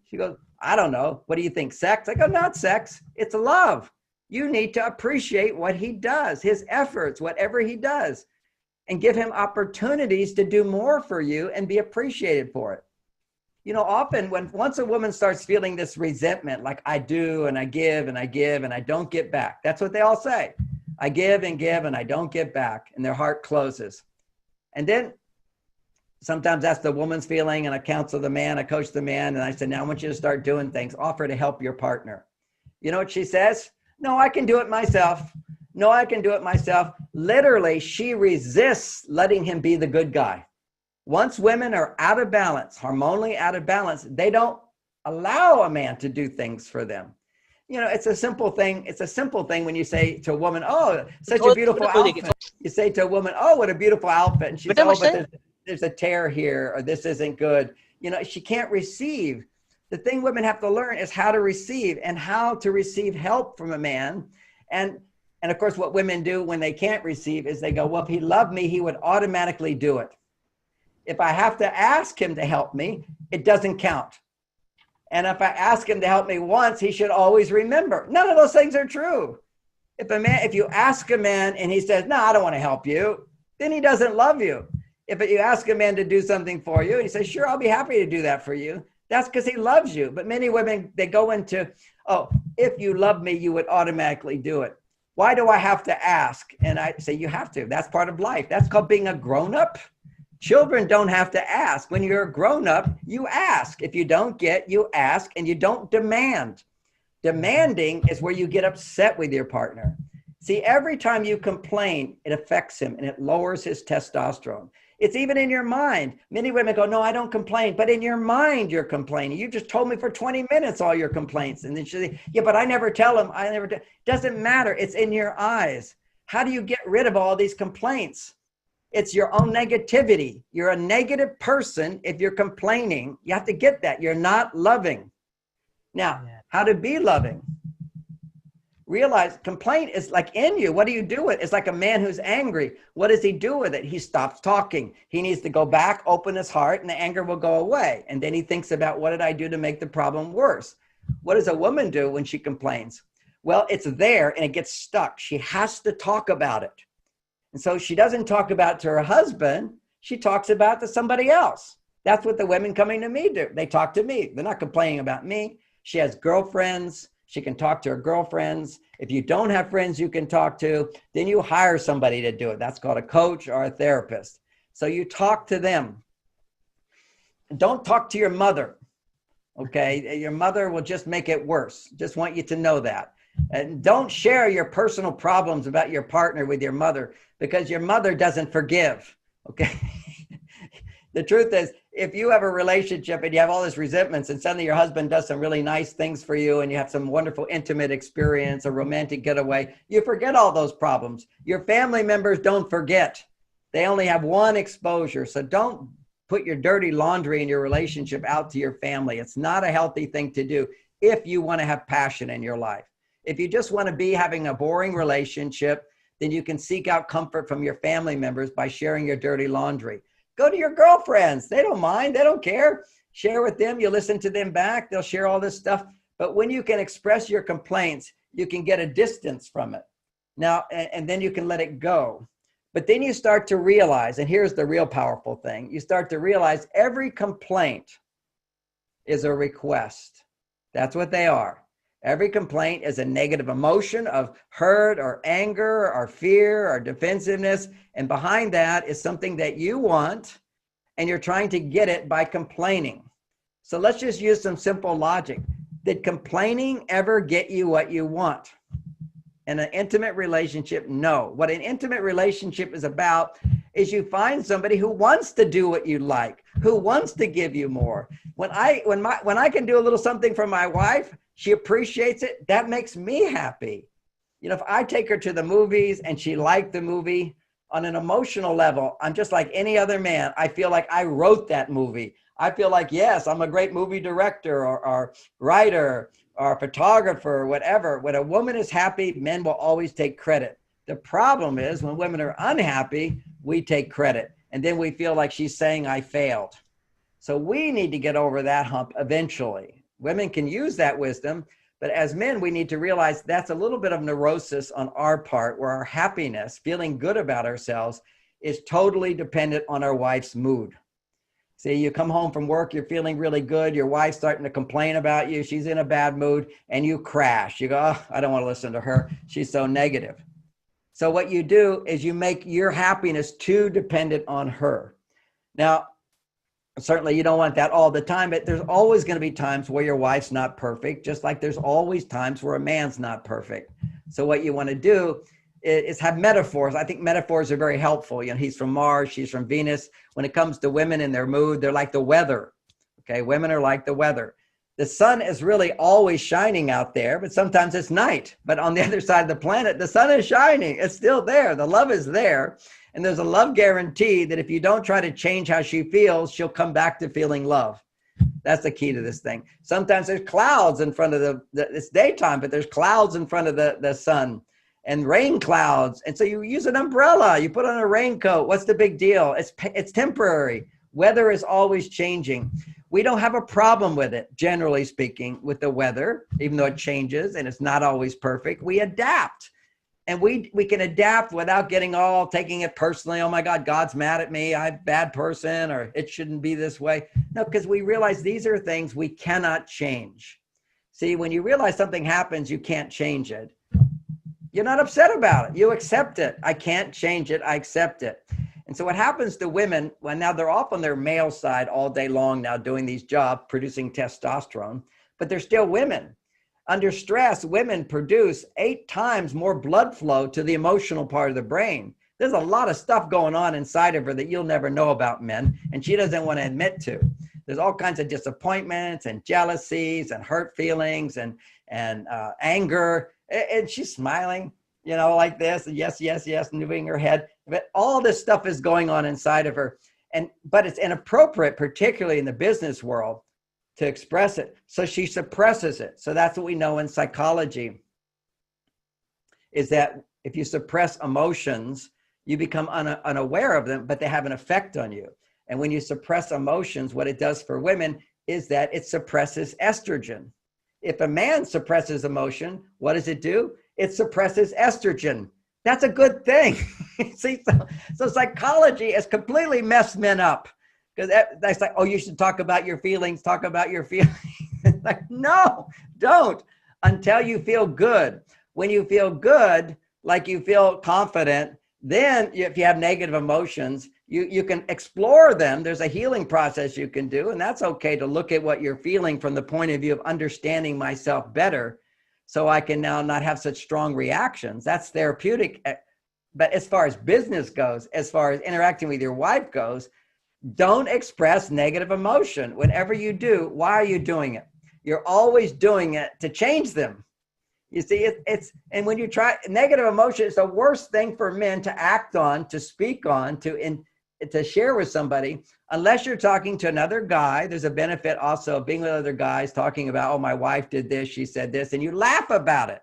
She goes, I don't know. What do you think? Sex? I go, not sex. It's love. You need to appreciate what he does, his efforts, whatever he does, and give him opportunities to do more for you and be appreciated for it. You know, often once a woman starts feeling this resentment, like I do and I give and I give and I don't get back. That's what they all say. I give and I don't get back, and their heart closes. And then sometimes that's the woman's feeling, and I counsel the man, I coach the man, and I said, now I want you to start doing things. Offer to help your partner. You know what she says? No, I can do it myself. No, I can do it myself. Literally, she resists letting him be the good guy. Once women are out of balance, hormonally out of balance, they don't allow a man to do things for them. You know, it's a simple thing. It's a simple thing when you say to a woman, oh, such a beautiful outfit. You say to a woman, oh, what a beautiful outfit. And she says, oh, but there's a tear here, or this isn't good. You know, she can't receive. The thing women have to learn is how to receive and how to receive help from a man. And of course, what women do when they can't receive is they go, well, if he loved me, he would automatically do it. If I have to ask him to help me, it doesn't count. And if I ask him to help me once, he should always remember. None of those things are true. If you ask a man and he says, no, I don't want to help you, then he doesn't love you. If you ask a man to do something for you and he says, sure, I'll be happy to do that for you, that's because he loves you. But many women, they go into, oh, if you love me, you would automatically do it. Why do I have to ask? And I say, you have to. That's part of life. That's called being a grown-up. Children don't have to ask. When you're a grown-up, you ask. If you don't get, you ask, and you don't demand. Demanding is where you get upset with your partner. See, every time you complain, it affects him and it lowers his testosterone. It's even in your mind. Many women go, no, I don't complain. But in your mind, you're complaining. You just told me for 20 minutes all your complaints. And then she say, yeah, but I never tell him. Doesn't matter. It's in your eyes. How do you get rid of all these complaints? It's your own negativity. You're a negative person if you're complaining. You have to get that. You're not loving. Now, how to be loving? Realize complaint is like in you. What do you do with it? It's like a man who's angry. What does he do with it? He stops talking. He needs to go back, open his heart, and the anger will go away. And then he thinks about, what did I do to make the problem worse? What does a woman do when she complains? Well, it's there and it gets stuck. She has to talk about it. And so she doesn't talk about it to her husband. She talks about it to somebody else. That's what the women coming to me do. They talk to me. They're not complaining about me. She has girlfriends. She can talk to her girlfriends. If you don't have friends you can talk to, then you hire somebody to do it. That's called a coach or a therapist. So you talk to them. Don't talk to your mother. Okay. Your mother will just make it worse. Just want you to know that. And don't share your personal problems about your partner with your mother, because your mother doesn't forgive. Okay. The truth is, if you have a relationship and you have all this resentments and suddenly your husband does some really nice things for you and you have some wonderful intimate experience, a romantic getaway, you forget all those problems. Your family members don't forget. They only have one exposure. So don't put your dirty laundry in your relationship out to your family. It's not a healthy thing to do if you want to have passion in your life. If you just want to be having a boring relationship, then you can seek out comfort from your family members by sharing your dirty laundry. Go to your girlfriends. They don't mind. They don't care. Share with them. You listen to them back. They'll share all this stuff. But when you can express your complaints, you can get a distance from it. Now, and then you can let it go. But then you start to realize, and here's the real powerful thing, you start to realize every complaint is a request. That's what they are. Every complaint is a negative emotion of hurt or anger or fear or defensiveness. And behind that is something that you want, and you're trying to get it by complaining. So let's just use some simple logic. Did complaining ever get you what you want? In an intimate relationship, no. What an intimate relationship is about is you find somebody who wants to do what you like, who wants to give you more. When I can do a little something for my wife, she appreciates it. That makes me happy. You know, if I take her to the movies and she liked the movie, on an emotional level, I'm just like any other man. I feel like I wrote that movie. I feel like, yes, I'm a great movie director or writer or photographer or whatever. When a woman is happy, men will always take credit. The problem is when women are unhappy, we take credit. And then we feel like she's saying I failed. So we need to get over that hump eventually. Women can use that wisdom, but as men, we need to realize that's a little bit of neurosis on our part, where our happiness, feeling good about ourselves, is totally dependent on our wife's mood. See, you come home from work, you're feeling really good. Your wife's starting to complain about you. She's in a bad mood and you crash. You go, oh, I don't want to listen to her. She's so negative. So what you do is you make your happiness too dependent on her. Now, certainly you don't want that all the time, but there's always going to be times where your wife's not perfect, just like there's always times where a man's not perfect. So what you want to do is have metaphors. I think metaphors are very helpful. You know, he's from Mars, she's from Venus. When it comes to women and their mood, they're like the weather. Okay, women are like the weather. The sun is really always shining out there, but sometimes it's night. But on the other side of the planet, the sun is shining. It's still there. The love is there. And there's a love guarantee that if you don't try to change how she feels, she'll come back to feeling love. That's the key to this thing. Sometimes there's clouds in front of it's daytime, but there's clouds in front of the sun and rain clouds. And so you use an umbrella, you put on a raincoat. What's the big deal? It's temporary. Weather is always changing. We don't have a problem with it, generally speaking, with the weather, even though it changes and it's not always perfect. We adapt. And we can adapt without taking it personally. Oh my God, God's mad at me. I'm a bad person, or it shouldn't be this way. No, because we realize these are things we cannot change. See, when you realize something happens, you can't change it. You're not upset about it. You accept it. I can't change it. I accept it. And so what happens to women, when now they're off on their male side all day long now doing these jobs, producing testosterone, but they're still women. Under stress, women produce 8 times more blood flow to the emotional part of the brain. There's a lot of stuff going on inside of her that you'll never know about, men, and she doesn't want to admit to. There's all kinds of disappointments and jealousies and hurt feelings and anger. And she's smiling, you know, like this, and yes, yes, yes, moving her head. But all this stuff is going on inside of her. But it's inappropriate, particularly in the business world, to express it. So she suppresses it. So that's what we know in psychology, is that if you suppress emotions, you become unaware of them, but they have an effect on you. And when you suppress emotions, what it does for women is that it suppresses estrogen. If a man suppresses emotion, what does it do? It suppresses estrogen. That's a good thing. See, so psychology has completely messed men up. Because that's like, oh, you should talk about your feelings, talk about your feelings. Like, no, don't, until you feel good. When you feel good, like you feel confident, then if you have negative emotions, you can explore them. There's a healing process you can do, and that's okay to look at what you're feeling from the point of view of understanding myself better, so I can now not have such strong reactions. That's therapeutic. But as far as business goes, as far as interacting with your wife goes, don't express negative emotion. Whenever you do, why are you doing it? You're always doing it to change them. You see, and when you try negative emotion, it's the worst thing for men to act on, to speak on, to share with somebody. Unless you're talking to another guy, there's a benefit also of being with other guys talking about, oh, my wife did this, she said this, and you laugh about it.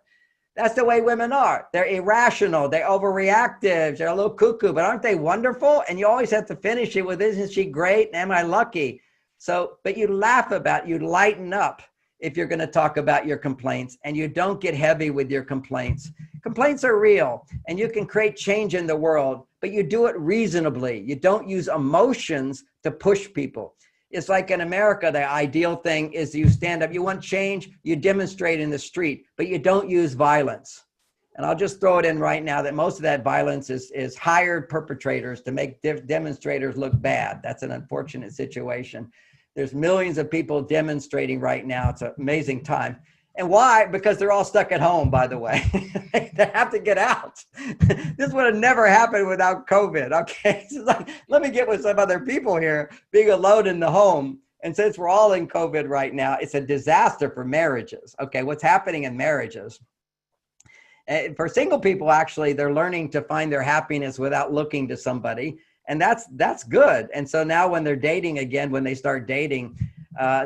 That's the way women are. They're irrational. They're overreactive. They're a little cuckoo, but aren't they wonderful? And you always have to finish it with, isn't she great? Am I lucky? So, but you laugh about it. You lighten up if you're going to talk about your complaints, and you don't get heavy with your complaints. Complaints are real, and you can create change in the world, but you do it reasonably. You don't use emotions to push people. It's like in America, the ideal thing is you stand up, you want change, you demonstrate in the street, but you don't use violence. And I'll just throw it in right now that most of that violence is hired perpetrators to make demonstrators look bad. That's an unfortunate situation. There's millions of people demonstrating right now. It's an amazing time. And why? Because they're all stuck at home, by the way. They have to get out. This would have never happened without COVID, okay? So like, let me get with some other people here, being alone in the home. And since we're all in COVID right now, it's a disaster for marriages, okay? What's happening in marriages? And for single people, actually, they're learning to find their happiness without looking to somebody. And that's good. And so now when they're dating again, when they start dating,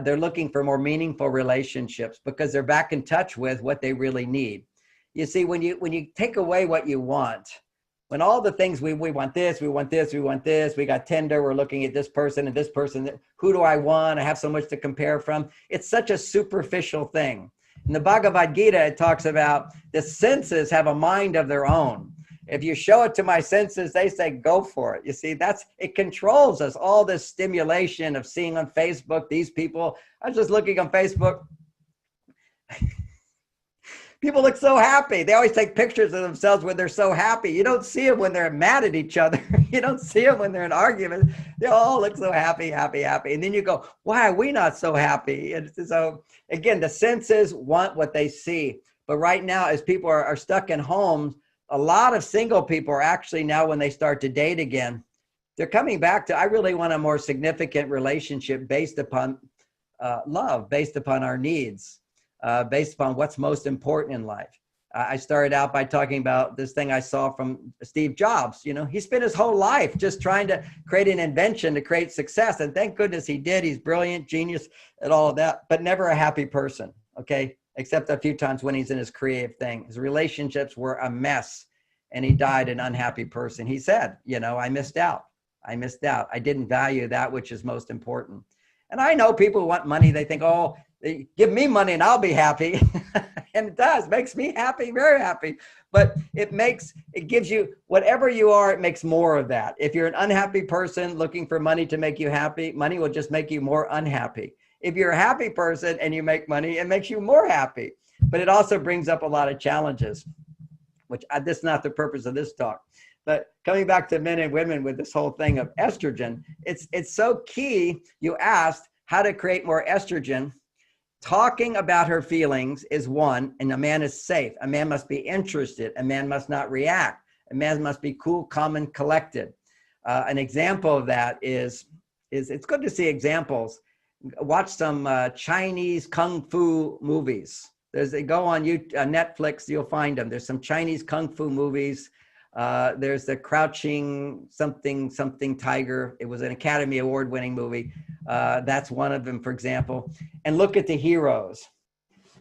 they're looking for more meaningful relationships because they're back in touch with what they really need. You see, when you take away what you want, when all the things we want this, we want this, we want this, we got Tinder, we're looking at this person and this person, who do I want? I have so much to compare from. It's such a superficial thing. In the Bhagavad Gita, it talks about the senses have a mind of their own. If you show it to my senses, they say, go for it. You see, it controls us. All this stimulation of seeing on Facebook, these people, I was just looking on Facebook. People look so happy. They always take pictures of themselves when they're so happy. You don't see them when they're mad at each other. You don't see them when they're in arguments. They all look so happy, happy, happy. And then you go, why are we not so happy? And so again, the senses want what they see. But right now, as people are stuck in homes, a lot of single people are actually now, when they start to date again, they're coming back to, I really want a more significant relationship based upon love, based upon our needs, based upon what's most important in life. I started out by talking about this thing I saw from Steve Jobs. You know, he spent his whole life just trying to create an invention to create success. And thank goodness he did. He's brilliant, genius, and all of that, but never a happy person. Okay. Except a few times when he's in his creative thing. His relationships were a mess and he died an unhappy person. He said, you know, I missed out. I missed out. I didn't value that which is most important. And I know people who want money. They think, oh, give me money and I'll be happy. And it does, makes me happy, very happy. But it gives you, whatever you are, it makes more of that. If you're an unhappy person looking for money to make you happy, money will just make you more unhappy. If you're a happy person and you make money, it makes you more happy. But it also brings up a lot of challenges, which this is not the purpose of this talk. But coming back to men and women with this whole thing of estrogen, it's so key. You asked how to create more estrogen. Talking about her feelings is one, and a man is safe. A man must be interested. A man must not react. A man must be cool, calm, and collected. An example of that is it's good to see examples. Watch some Chinese kung fu movies. They go on Netflix, you'll find them. There's some Chinese kung fu movies. There's the Crouching something Tiger. It was an Academy Award winning movie. That's one of them, for example. And look at the heroes.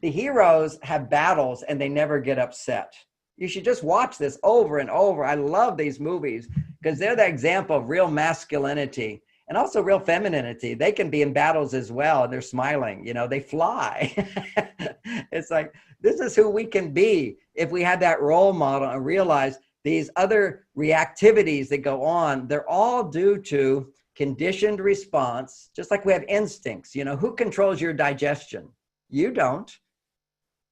The heroes have battles and they never get upset. You should just watch this over and over. I love these movies because they're the example of real masculinity. And also real femininity. They can be in battles as well. And they're smiling, you know, they fly. It's like, this is who we can be if we had that role model and realize these other reactivities that go on, they're all due to conditioned response, just like we have instincts. You know, who controls your digestion? You don't.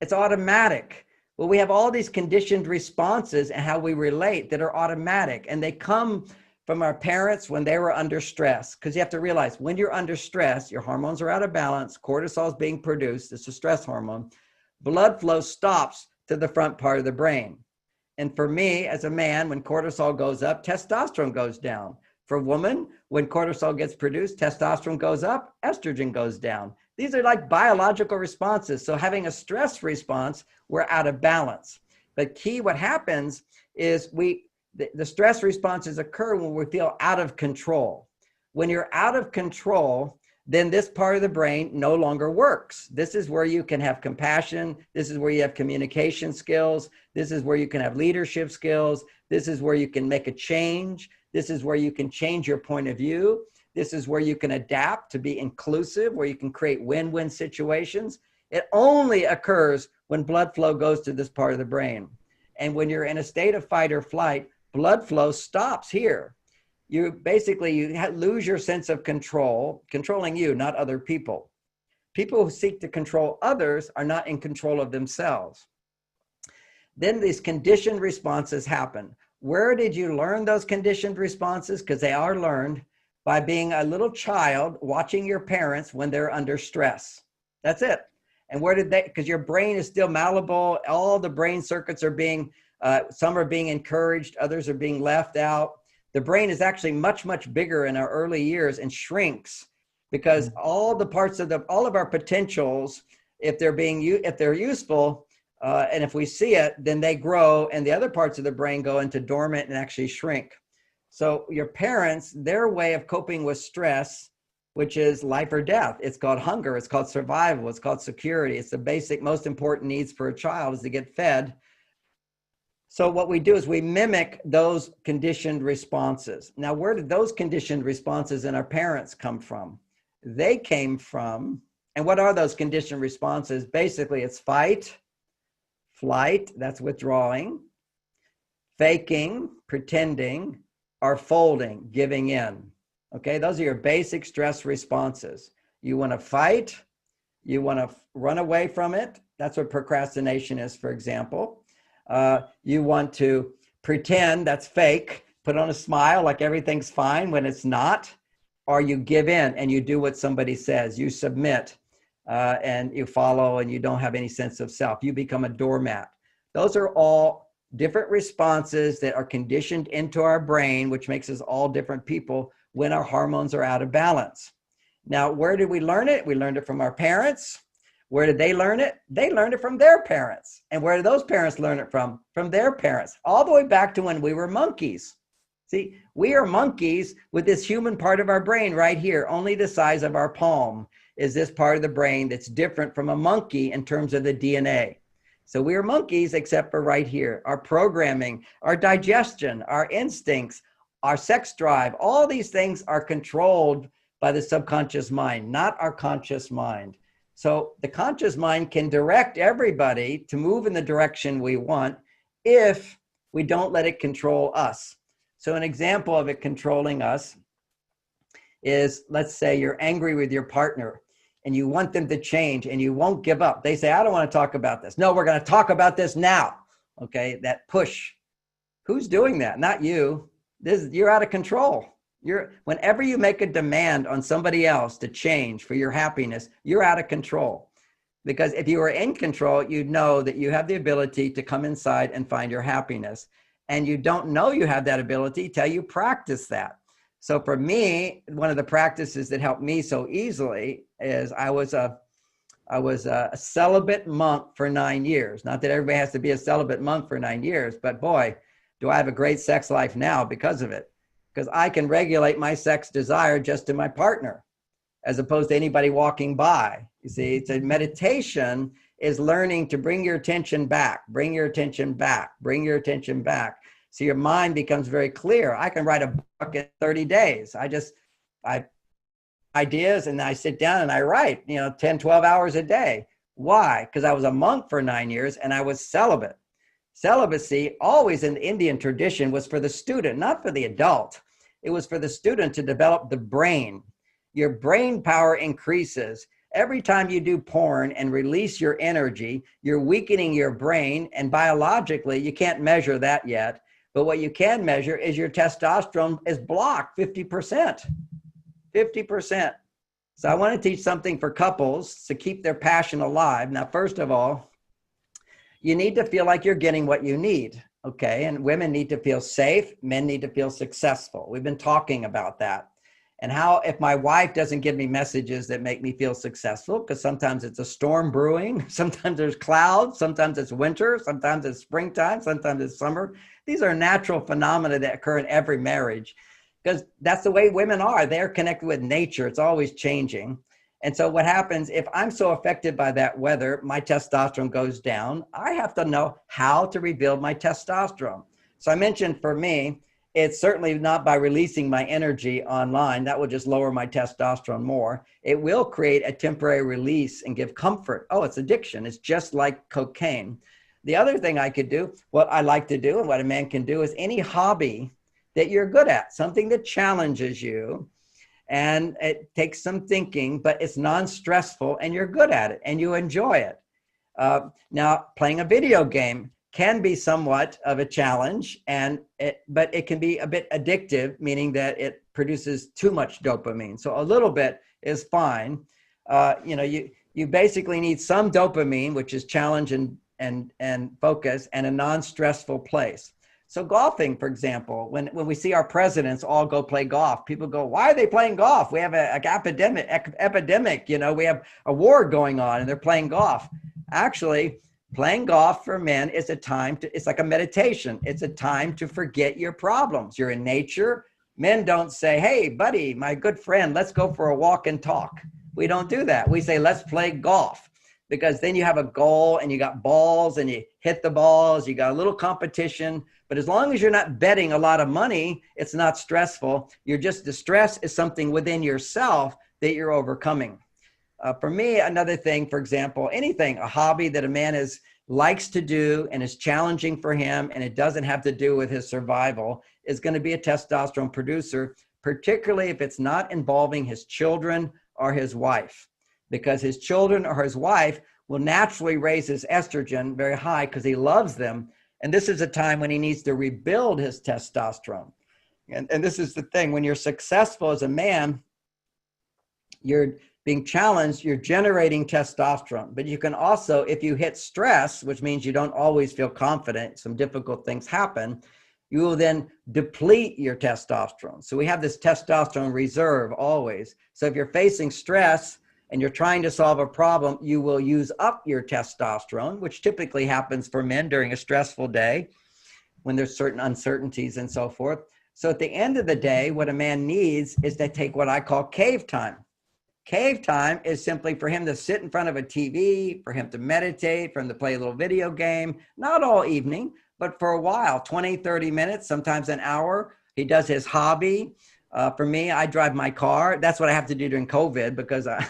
It's automatic. Well, we have all these conditioned responses and how we relate that are automatic, and they come from our parents when they were under stress. Because you have to realize when you're under stress, your hormones are out of balance, cortisol is being produced, it's a stress hormone, blood flow stops to the front part of the brain. And for me, as a man, when cortisol goes up, testosterone goes down. For a woman, when cortisol gets produced, testosterone goes up, estrogen goes down. These are like biological responses. So having a stress response, we're out of balance. But key, what happens is the stress responses occur when we feel out of control. When you're out of control, then this part of the brain no longer works. This is where you can have compassion. This is where you have communication skills. This is where you can have leadership skills. This is where you can make a change. This is where you can change your point of view. This is where you can adapt to be inclusive, where you can create win-win situations. It only occurs when blood flow goes to this part of the brain. And when you're in a state of fight or flight, blood flow stops here. You lose your sense of control, controlling you, not other people. People who seek to control others are not in control of themselves. Then these conditioned responses happen. Where did you learn those conditioned responses? Because they are learned by being a little child watching your parents when they're under stress. That's it. And where did they, because your brain is still malleable, all the brain circuits are being, some are being encouraged, others are being left out. The brain is actually much, much bigger in our early years and shrinks because all the parts of all of our potentials, if they're useful, and if we see it, then they grow and the other parts of the brain go into dormant and actually shrink. So your parents, their way of coping with stress, which is life or death, it's called hunger, it's called survival, it's called security. It's the basic, most important needs for a child is to get fed. So what we do is we mimic those conditioned responses. Now, where did those conditioned responses in our parents come from? They came from, and what are those conditioned responses? Basically, it's fight, flight, that's withdrawing, faking, pretending, or folding, giving in. Okay, those are your basic stress responses. You want to fight, you want to run away from it. That's what procrastination is, for example. You want to pretend, that's fake, put on a smile like everything's fine when it's not, or you give in and you do what somebody says, you submit and you follow and you don't have any sense of self. You become a doormat. Those are all different responses that are conditioned into our brain, which makes us all different people when our hormones are out of balance. Now, where did we learn it? We learned it from our parents. Where did they learn it? They learned it from their parents. And where did those parents learn it from? From their parents, all the way back to when we were monkeys. See, we are monkeys with this human part of our brain right here, only the size of our palm is this part of the brain that's different from a monkey in terms of the DNA. So we are monkeys except for right here. Our programming, our digestion, our instincts, our sex drive, all these things are controlled by the subconscious mind, not our conscious mind. So the conscious mind can direct everybody to move in the direction we want if we don't let it control us. So an example of it controlling us is, let's say you're angry with your partner and you want them to change and you won't give up. They say, I don't want to talk about this. No, we're going to talk about this now. Okay, that push. Who's doing that? Not you. You're out of control. Whenever you make a demand on somebody else to change for your happiness, you're out of control. Because if you were in control, you'd know that you have the ability to come inside and find your happiness. And you don't know you have that ability till you practice that. So for me, one of the practices that helped me so easily is I was a celibate monk for 9 years. Not that everybody has to be a celibate monk for 9 years, but boy, do I have a great sex life now because of it. Because I can regulate my sex desire just to my partner, as opposed to anybody walking by. You see, so meditation is learning to bring your attention back, bring your attention back, bring your attention back. So your mind becomes very clear. I can write a book in 30 days. I ideas and I sit down and I write, 10, 12 hours a day. Why? Because I was a monk for 9 years and I was celibate. Celibacy, always in the Indian tradition, was for the student, not for the adult. It was for the student to develop the brain. Your brain power increases. Every time you do porn and release your energy, you're weakening your brain. And biologically, you can't measure that yet. But what you can measure is your testosterone is blocked 50%. 50%. So I want to teach something for couples to keep their passion alive. Now, first of all, you need to feel like you're getting what you need, okay? And women need to feel safe. Men need to feel successful. We've been talking about that. And how, if my wife doesn't give me messages that make me feel successful, because sometimes it's a storm brewing, sometimes there's clouds, sometimes it's winter, sometimes it's springtime, sometimes it's summer. These are natural phenomena that occur in every marriage. because that's the way women are. They're connected with nature. It's always changing. And so what happens if I'm so affected by that weather, my testosterone goes down. I have to know how to rebuild my testosterone. So I mentioned for me, it's certainly not by releasing my energy online. That will just lower my testosterone more. It will create a temporary release and give comfort. Oh, it's addiction. It's just like cocaine. The other thing I could do, what I like to do and what a man can do is any hobby that you're good at, something that challenges you, and it takes some thinking, but it's non-stressful and you're good at it and you enjoy it. Now, playing a video game can be somewhat of a challenge, but it can be a bit addictive, meaning that it produces too much dopamine. So a little bit is fine. You basically need some dopamine, which is challenge and focus, and a non-stressful place. So golfing, for example, when we see our presidents all go play golf, people go, why are they playing golf? We have an epidemic, we have a war going on and they're playing golf. Actually, playing golf for men is it's like a meditation. It's a time to forget your problems. You're in nature. Men don't say, hey, buddy, my good friend, let's go for a walk and talk. We don't do that. We say, let's play golf, because then you have a goal and you got balls and you hit the balls. You got a little competition. But as long as you're not betting a lot of money, it's not stressful. The stress is something within yourself that you're overcoming. For me, another thing, for example, a hobby that a man likes to do and is challenging for him, and it doesn't have to do with his survival, is going to be a testosterone producer, particularly if it's not involving his children or his wife, because his children or his wife will naturally raise his estrogen very high because he loves them. And this is a time when he needs to rebuild his testosterone. And this is the thing, when you're successful as a man, you're being challenged, you're generating testosterone. But you can also, if you hit stress, which means you don't always feel confident, some difficult things happen, you will then deplete your testosterone. So we have this testosterone reserve always. So if you're facing stress and you're trying to solve a problem, you will use up your testosterone, which typically happens for men during a stressful day when there's certain uncertainties and so forth. So at the end of the day, what a man needs is to take what I call cave time. Cave time is simply for him to sit in front of a TV, for him to meditate, for him to play a little video game, not all evening, but for a while, 20, 30 minutes, sometimes an hour. He does his hobby. For me, I drive my car. That's what I have to do during COVID because I'm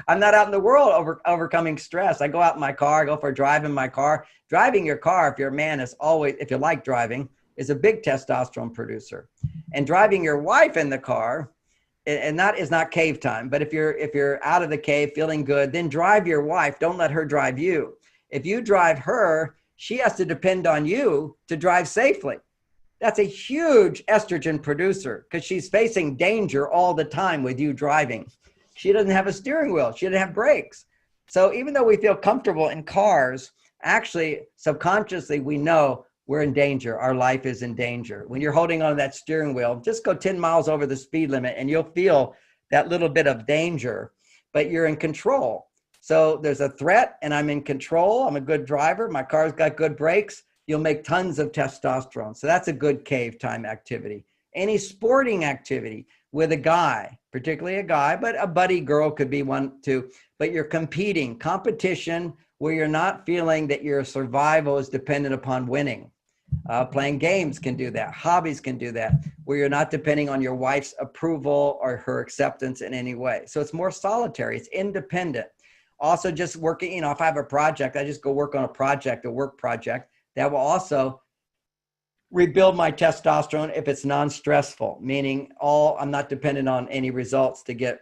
not out in the world overcoming stress. I go out in my car, I go for a drive in my car. Driving your car, if you're a man, if you like driving, is a big testosterone producer. And driving your wife in the car, and that is not cave time. But if you're out of the cave feeling good, then drive your wife. Don't let her drive you. If you drive her, she has to depend on you to drive safely. That's a huge estrogen producer because she's facing danger all the time with you driving. She doesn't have a steering wheel. She doesn't have brakes. So even though we feel comfortable in cars, actually subconsciously we know we're in danger. Our life is in danger. When you're holding on to that steering wheel, just go 10 miles over the speed limit and you'll feel that little bit of danger, but you're in control. So there's a threat and I'm in control. I'm a good driver. My car's got good brakes. You'll make tons of testosterone. So that's a good cave time activity. Any sporting activity with a guy, particularly a guy, but a buddy girl could be one too. But you're competing, competition where you're not feeling that your survival is dependent upon winning. Playing games can do that. Hobbies can do that, where you're not depending on your wife's approval or her acceptance in any way. So it's more solitary. It's independent. Also just working, if I have a project, I just go work on a work project that will also rebuild my testosterone if it's non-stressful, meaning I'm not dependent on any results to get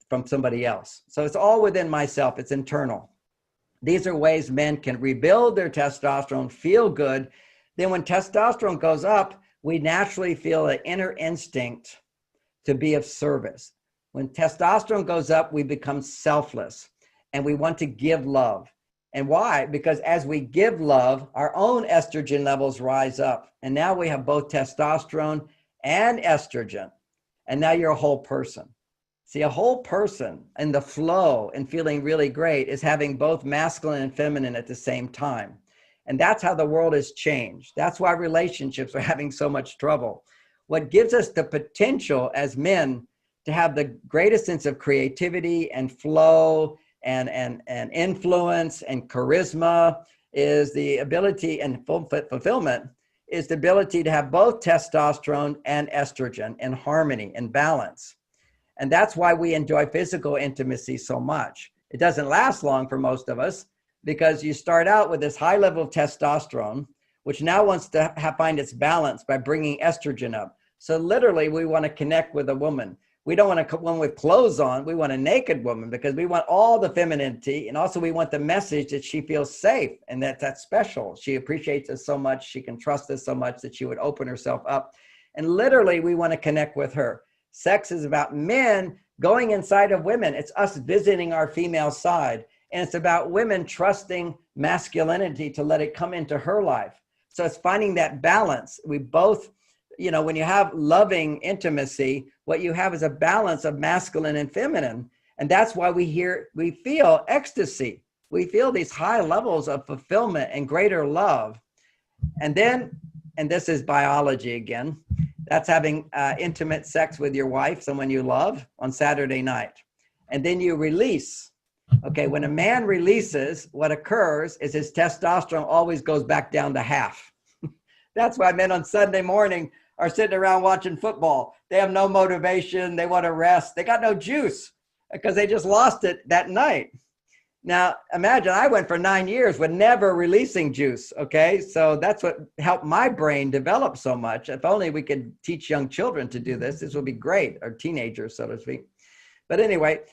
from somebody else. So it's all within myself. It's internal. These are ways men can rebuild their testosterone, feel good. Then when testosterone goes up, we naturally feel an inner instinct to be of service. When testosterone goes up, we become selfless and we want to give love. And why? Because as we give love, our own estrogen levels rise up. And now we have both testosterone and estrogen. And now you're a whole person. See, a whole person in the flow and feeling really great is having both masculine and feminine at the same time. And that's how the world has changed. That's why relationships are having so much trouble. what gives us the potential as men to have the greatest sense of creativity and flow and influence and charisma is the ability, and fulfillment is the ability to have both testosterone and estrogen in harmony and balance. And that's why we enjoy physical intimacy so much. It doesn't last long for most of us because you start out with this high level of testosterone, which now wants to find its balance by bringing estrogen up. So literally, we want to connect with a woman. We don't want a woman with clothes on. We want a naked woman because we want all the femininity. And also we want the message that she feels safe and that that's special. She appreciates us so much. She can trust us so much that she would open herself up. And literally, we want to connect with her. Sex is about men going inside of women. It's us visiting our female side. And it's about women trusting masculinity to let it come into her life. So it's finding that balance. We both, when you have loving intimacy, what you have is a balance of masculine and feminine. And that's why we feel ecstasy. We feel these high levels of fulfillment and greater love. And then, and this is biology again, that's having intimate sex with your wife, someone you love, on Saturday night. And then you release. Okay, when a man releases, what occurs is his testosterone always goes back down to half. That's why men on Sunday morning are sitting around watching football. They have no motivation. They want to rest. They got no juice because they just lost it that night. Now, imagine I went for 9 years with never releasing juice. Okay, so that's what helped my brain develop so much. If only we could teach young children to do this, this would be great, or teenagers, so to speak. But anyway,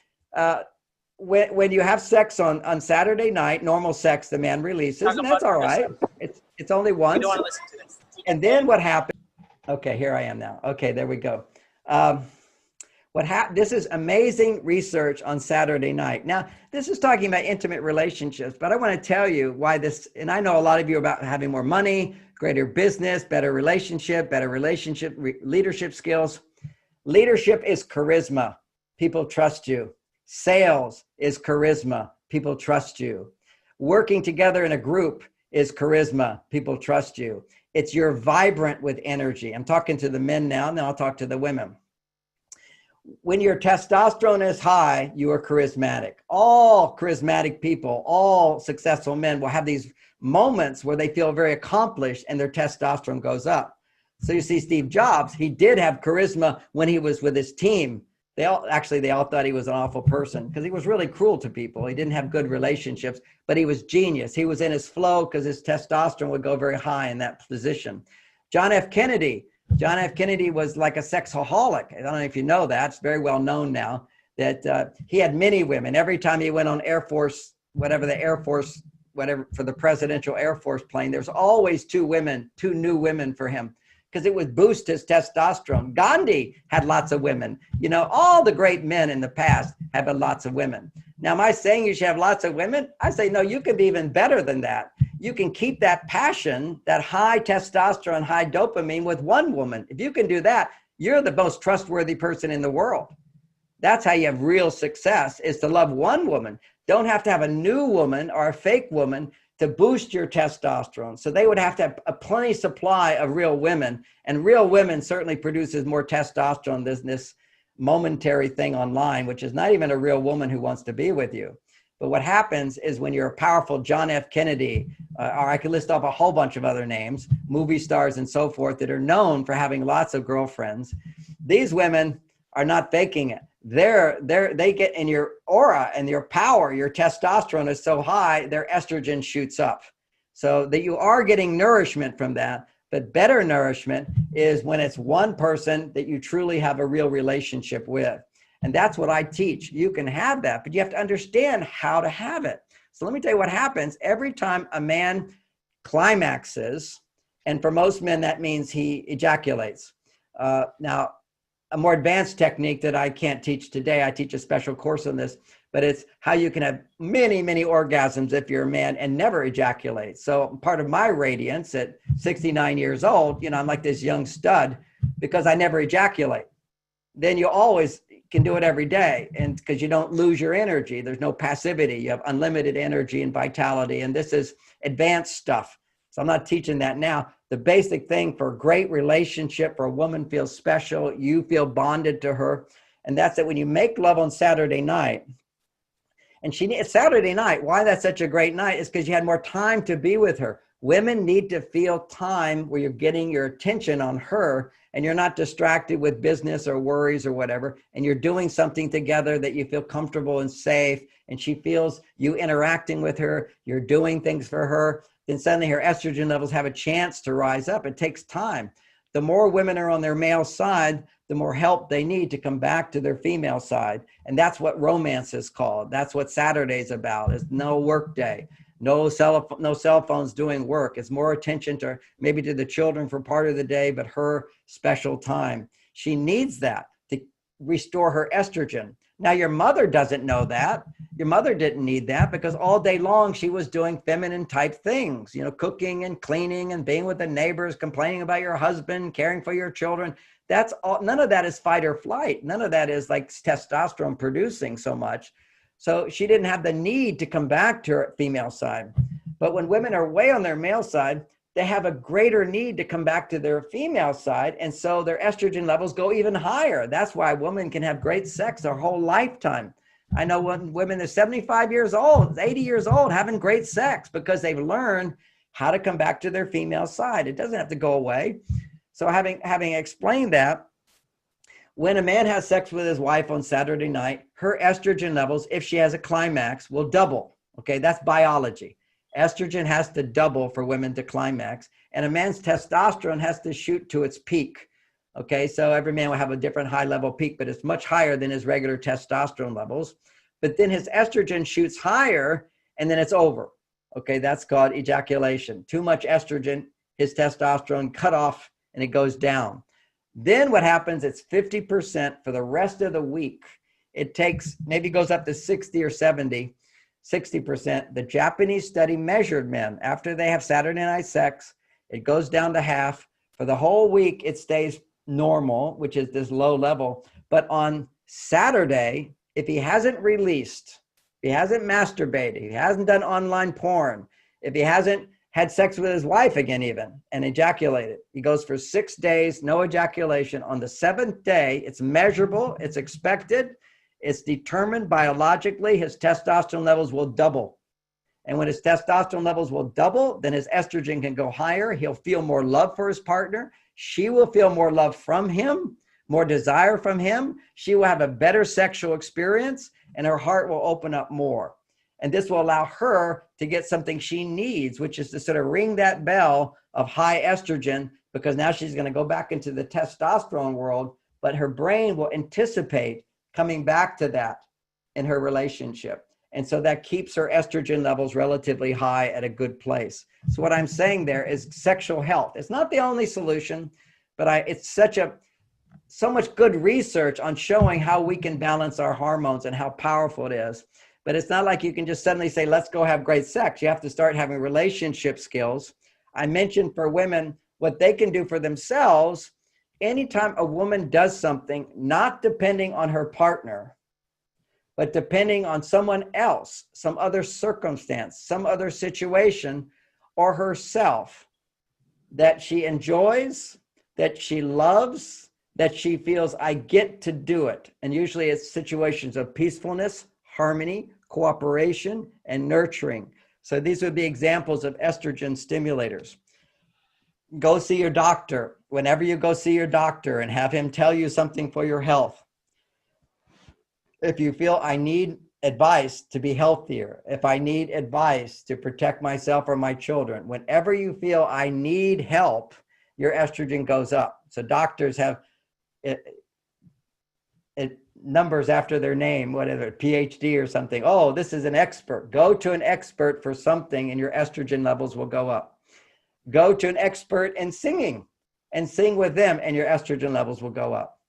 when you have sex on Saturday night, normal sex, the man releases, and that's all right. It's only once. You don't want to listen to this. And then what happens? Okay, here I am now. Okay, there we go. This is amazing research on Saturday night. Now, this is talking about intimate relationships, but I want to tell you why this, and I know a lot of you about having more money, greater business, better leadership skills. Leadership is charisma. People trust you. Sales is charisma. People trust you. Working together in a group is charisma. People trust you. It's you're vibrant with energy. I'm talking to the men now, and then I'll talk to the women. When your testosterone is high, you are charismatic. All charismatic people, all successful men will have these moments where they feel very accomplished and their testosterone goes up. So you see Steve Jobs, he did have charisma when he was with his team. They all thought he was an awful person because he was really cruel to people. He didn't have good relationships, but he was genius. He was in his flow because his testosterone would go very high in that position. John F. Kennedy was like a sexaholic. I don't know if you know that. It's very well known now that he had many women. Every time he went on for the presidential Air Force plane, there's always two new women for him, because it would boost his testosterone. Gandhi had lots of women. All the great men in the past have had lots of women. Now, am I saying you should have lots of women? I say, no, you can be even better than that. You can keep that passion, that high testosterone, high dopamine with one woman. If you can do that, you're the most trustworthy person in the world. That's how you have real success, is to love one woman. Don't have to have a new woman or a fake woman to boost your testosterone. So they would have to have a plenty supply of real women, and real women certainly produces more testosterone than this momentary thing online, which is not even a real woman who wants to be with you. But what happens is when you're a powerful John F. Kennedy, or I could list off a whole bunch of other names, movie stars and so forth, that are known for having lots of girlfriends, these women are not faking it. They get in your aura and your power, your testosterone is so high, their estrogen shoots up. So that you are getting nourishment from that. But better nourishment is when it's one person that you truly have a real relationship with. And that's what I teach. You can have that, but you have to understand how to have it. So let me tell you what happens every time a man climaxes. And for most men, that means he ejaculates. Now, a more advanced technique that I can't teach today, I teach a special course on this, but it's how you can have many, many orgasms if you're a man and never ejaculate. So part of my radiance at 69 years old, I'm like this young stud because I never ejaculate. Then you always can do it every day, and because you don't lose your energy. There's no passivity. You have unlimited energy and vitality, and this is advanced stuff. So I'm not teaching that now. The basic thing for a great relationship, for a woman feels special, you feel bonded to her. And that's that when you make love on Saturday night, and it's Saturday night. Why that's such a great night is because you had more time to be with her. Women need to feel time where you're getting your attention on her and you're not distracted with business or worries or whatever. And you're doing something together that you feel comfortable and safe. And she feels you interacting with her. You're doing things for her. Then suddenly her estrogen levels have a chance to rise up. It takes time. The more women are on their male side, the more help they need to come back to their female side. And that's what romance is called. That's what Saturday's about, is no work day, no cell phones doing work. It's more attention to maybe to the children for part of the day, but her special time. She needs that to restore her estrogen. Now, your mother doesn't know that. Your mother didn't need that because all day long she was doing feminine type things, cooking and cleaning and being with the neighbors, complaining about your husband, caring for your children. That's all. None of that is fight or flight. None of that is like testosterone producing so much. So she didn't have the need to come back to her female side. But when women are way on their male side, they have a greater need to come back to their female side. And so their estrogen levels go even higher. That's why women can have great sex their whole lifetime. I know when women are 75 years old, 80 years old, having great sex because they've learned how to come back to their female side. It doesn't have to go away. So having explained that, when a man has sex with his wife on Saturday night, her estrogen levels, if she has a climax, will double. Okay, that's biology. Estrogen has to double for women to climax, and a man's testosterone has to shoot to its peak. Okay, so every man will have a different high level peak, but it's much higher than his regular testosterone levels. But then his estrogen shoots higher, and then it's over. Okay, that's called ejaculation. Too much estrogen, his testosterone cut off, and it goes down. Then what happens, it's 50% for the rest of the week. It takes, maybe goes up to 60 or 70, 60%. The Japanese study measured men after they have Saturday night sex, it goes down to half. For the whole week, it stays normal, which is this low level. But on Saturday, if he hasn't released, if he hasn't masturbated, if he hasn't done online porn, if he hasn't had sex with his wife again even and ejaculated, he goes for 6 days, no ejaculation. On the 7th day, it's measurable, it's expected, it's determined biologically, his testosterone levels will double. And when his testosterone levels will double, then his estrogen can go higher. He'll feel more love for his partner. She will feel more love from him, more desire from him. She will have a better sexual experience and her heart will open up more. And this will allow her to get something she needs, which is to sort of ring that bell of high estrogen, because now she's going to go back into the testosterone world, but her brain will anticipate coming back to that in her relationship. And so that keeps her estrogen levels relatively high at a good place. So what I'm saying there is sexual health. It's not the only solution, but it's so much good research on showing how we can balance our hormones and how powerful it is. But it's not like you can just suddenly say, let's go have great sex. You have to start having relationship skills. I mentioned for women, what they can do for themselves, anytime a woman does something, not depending on her partner, but depending on someone else, some other circumstance, some other situation, or herself, that she enjoys, that she loves, that she feels, I get to do it. And usually it's situations of peacefulness, harmony, cooperation, and nurturing. So these would be examples of estrogen stimulators. Go see your doctor. Whenever you go see your doctor and have him tell you something for your health, if you feel I need advice to be healthier, if I need advice to protect myself or my children, whenever you feel I need help, your estrogen goes up. So doctors have it numbers after their name, whatever, PhD or something. Oh, this is an expert. Go to an expert for something and your estrogen levels will go up. Go to an expert in singing and sing with them and your estrogen levels will go up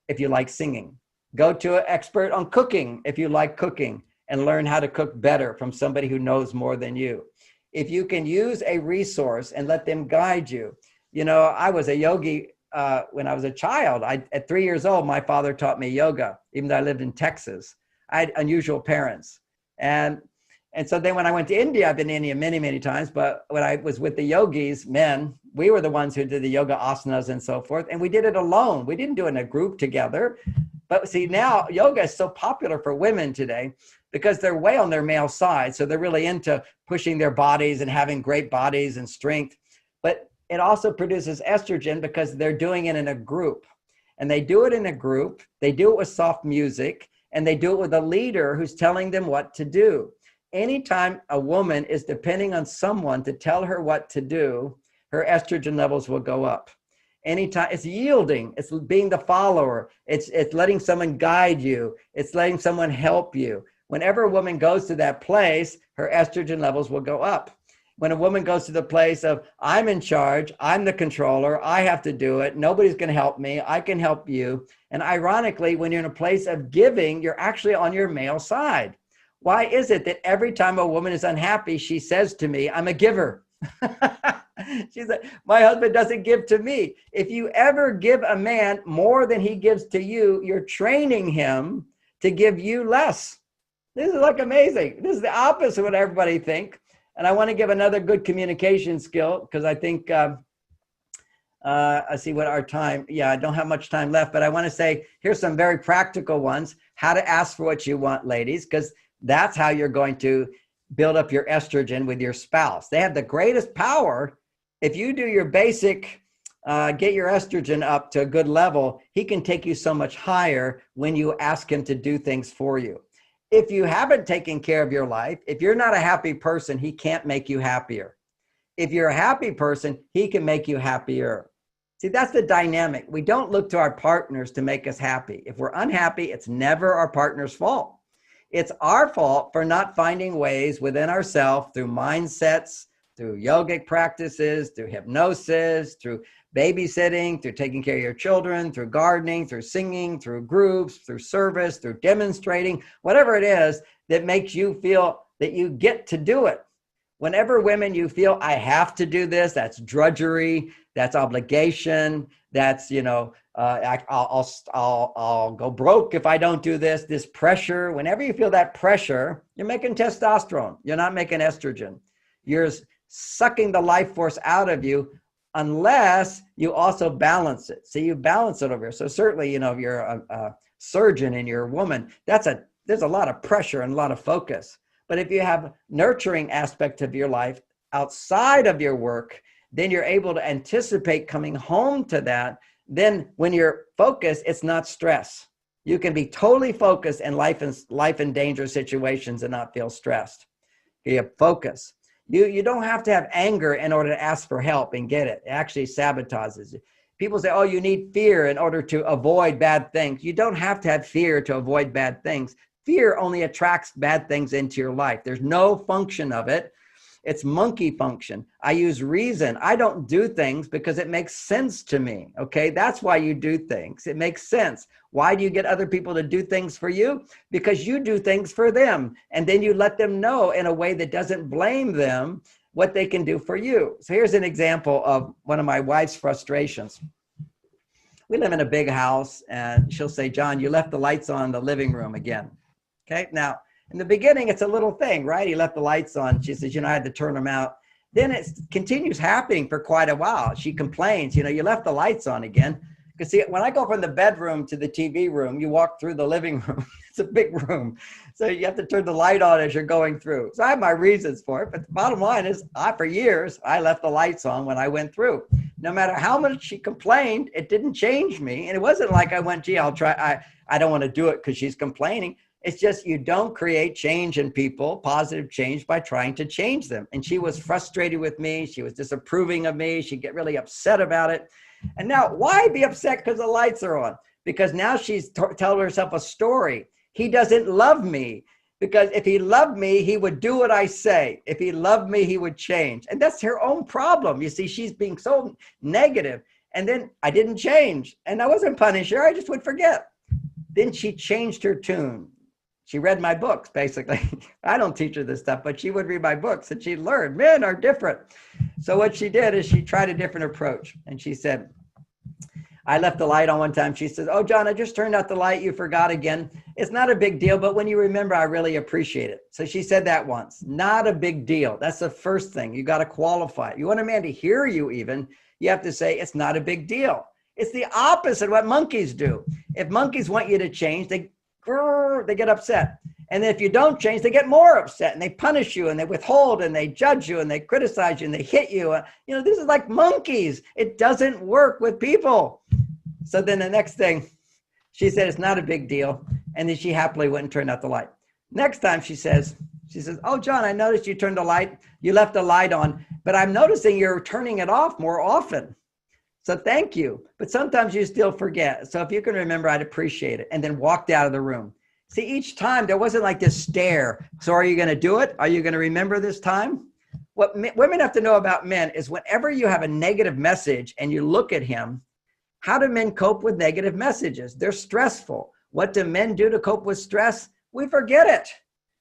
if you like singing. Go to an expert on cooking if you like cooking and learn how to cook better from somebody who knows more than you. If you can use a resource and let them guide you. I was a yogi when I was a child. At 3 years old, my father taught me yoga, even though I lived in Texas. I had unusual parents. And And so then when I went to India, I've been to India many, many times, but when I was with the yogis, men, we were the ones who did the yoga asanas and so forth. And we did it alone. We didn't do it in a group together. But see, now yoga is so popular for women today because they're way on their male side. So they're really into pushing their bodies and having great bodies and strength. But it also produces estrogen because they're doing it in a group. And they do it in a group. They do it with soft music. And they do it with a leader who's telling them what to do. Anytime a woman is depending on someone to tell her what to do, her estrogen levels will go up. Anytime it's yielding, it's being the follower, it's letting someone guide you, it's letting someone help you. Whenever a woman goes to that place, her estrogen levels will go up. When a woman goes to the place of, I'm in charge, I'm the controller, I have to do it, nobody's going to help me, I can help you. And ironically, when you're in a place of giving, you're actually on your male side. Why is it that every time a woman is unhappy, she says to me, I'm a giver? She's like, my husband doesn't give to me. If you ever give a man more than he gives to you, you're training him to give you less. This is like amazing. This is the opposite of what everybody thinks. And I want to give another good communication skill because I think, I see what our time, I don't have much time left, but I want to say, here's some very practical ones, how to ask for what you want, ladies, because that's how you're going to build up your estrogen with your spouse. They have the greatest power. If you do your basic, get your estrogen up to a good level, he can take you so much higher when you ask him to do things for you. If you haven't taken care of your life, if you're not a happy person, he can't make you happier. If you're a happy person, he can make you happier. See, that's the dynamic. We don't look to our partners to make us happy. If we're unhappy, it's never our partner's fault. It's our fault for not finding ways within ourselves through mindsets, through yogic practices, through hypnosis, through babysitting, through taking care of your children, through gardening, through singing, through groups, through service, through demonstrating, whatever it is that makes you feel that you get to do it. Whenever women, you feel, I have to do this, that's drudgery, that's obligation, that's, I'll go broke if I don't do this pressure. Whenever you feel that pressure, you're making testosterone. You're not making estrogen. You're sucking the life force out of you unless you also balance it. So you balance it over here. So certainly, if you're a surgeon and you're a woman, there's a lot of pressure and a lot of focus. But if you have nurturing aspect of your life outside of your work, then you're able to anticipate coming home to that. Then when you're focused, it's not stress. You can be totally focused in life and danger situations and not feel stressed. You have focus. You don't have to have anger in order to ask for help and get it. It actually sabotages you. People say, oh, you need fear in order to avoid bad things. You don't have to have fear to avoid bad things. Fear only attracts bad things into your life. There's no function of it. It's monkey function. I use reason. I don't do things because it makes sense to me. Okay, that's why you do things. It makes sense. Why do you get other people to do things for you? Because you do things for them. And then you let them know in a way that doesn't blame them what they can do for you. So here's an example of one of my wife's frustrations. We live in a big house and she'll say, John, you left the lights on in the living room again. Okay, now, in the beginning, it's a little thing, right? He left the lights on. She says, I had to turn them out. Then it continues happening for quite a while. She complains, you left the lights on again. Because see, when I go from the bedroom to the TV room, you walk through the living room. It's a big room. So you have to turn the light on as you're going through. So I have my reasons for it. But the bottom line is, for years, I left the lights on when I went through. No matter how much she complained, it didn't change me. And it wasn't like I went, gee, I'll try. I don't want to do it because she's complaining. It's just you don't create change in people, positive change, by trying to change them. And she was frustrated with me. She was disapproving of me. She'd get really upset about it. And now, why be upset because the lights are on? Because now she's telling herself a story. He doesn't love me. Because if he loved me, he would do what I say. If he loved me, he would change. And that's her own problem. You see, she's being so negative. And then I didn't change. And I wasn't punishing her. I just would forget. Then she changed her tune. She read my books, basically. I don't teach her this stuff, but she would read my books and she learned men are different. So what she did is she tried a different approach. And she said, I left the light on one time. She says, "Oh, John, I just turned out the light. You forgot again. It's not a big deal, but when you remember, I really appreciate it." So she said that once. Not a big deal. That's the first thing. You got to qualify it. You want a man to hear you even, you have to say, it's not a big deal. It's the opposite of what monkeys do. If monkeys want you to change, they get upset. And if you don't change, they get more upset and they punish you and they withhold and they judge you and they criticize you and they hit you. You know, this is like monkeys. It doesn't work with people. So then the next thing, she said, it's not a big deal. And then she happily went and turned out the light. Next time she says, "Oh, John, I noticed you turned the light. You left the light on, but I'm noticing you're turning it off more often. So thank you. But sometimes you still forget. So if you can remember, I'd appreciate it." And then walked out of the room. See, each time there wasn't like this stare. So are you going to do it? Are you going to remember this time? What women have to know about men is whenever you have a negative message and you look at him, how do men cope with negative messages? They're stressful. What do men do to cope with stress? We forget it.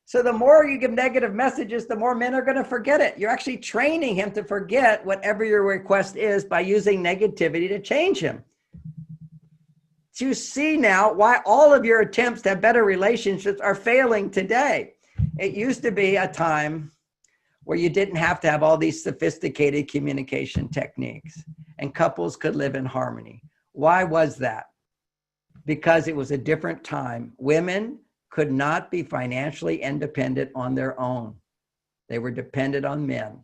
So the more you give negative messages, the more men are going to forget it. You're actually training him to forget whatever your request is by using negativity to change him. So you see now why all of your attempts to have better relationships are failing today. It used to be a time where you didn't have to have all these sophisticated communication techniques and couples could live in harmony. Why was that? Because it was a different time. Women could not be financially independent on their own. They were dependent on men.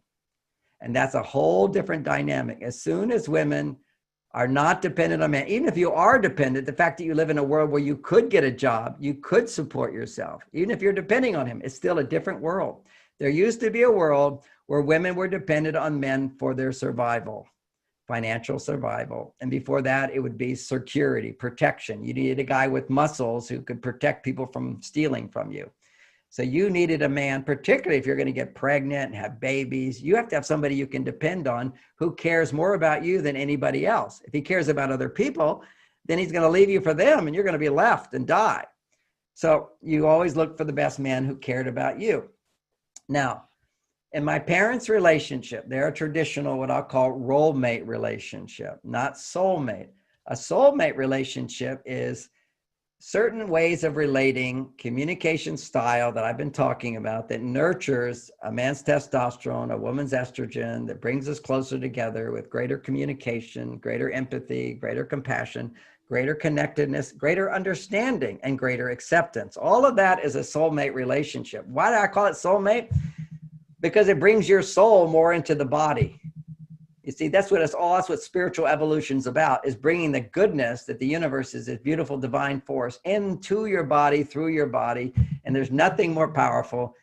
And that's a whole different dynamic. As soon as women are not dependent on men, even if you are dependent, the fact that you live in a world where you could get a job, you could support yourself, even if you're depending on him, it's still a different world. There used to be a world where women were dependent on men for their survival, financial survival. And before that, it would be security, protection. You needed a guy with muscles who could protect people from stealing from you. So you needed a man, particularly if you're going to get pregnant and have babies, you have to have somebody you can depend on who cares more about you than anybody else. If he cares about other people, then he's going to leave you for them and you're going to be left and die. So you always look for the best man who cared about you. Now, in my parents' relationship, they're a traditional, what I'll call role mate relationship, not soulmate. A soulmate relationship is certain ways of relating, communication style that I've been talking about that nurtures a man's testosterone, a woman's estrogen, that brings us closer together with greater communication, greater empathy, greater compassion, greater connectedness, greater understanding, and greater acceptance. All of that is a soulmate relationship. Why do I call it soulmate? Because it brings your soul more into the body. You see, that's what spiritual evolution is about, is bringing the goodness that the universe is, this beautiful divine force, into your body, through your body. And there's nothing more powerful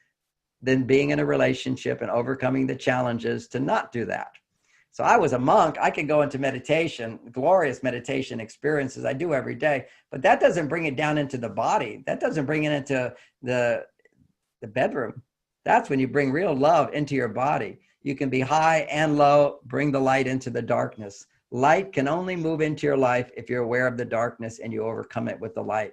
than being in a relationship and overcoming the challenges to not do that. So I was a monk. I could go into meditation, glorious meditation experiences I do every day, but that doesn't bring it down into the body. That doesn't bring it into the bedroom. That's when you bring real love into your body. You can be high and low, bring the light into the darkness. Light can only move into your life if you're aware of the darkness and you overcome it with the light.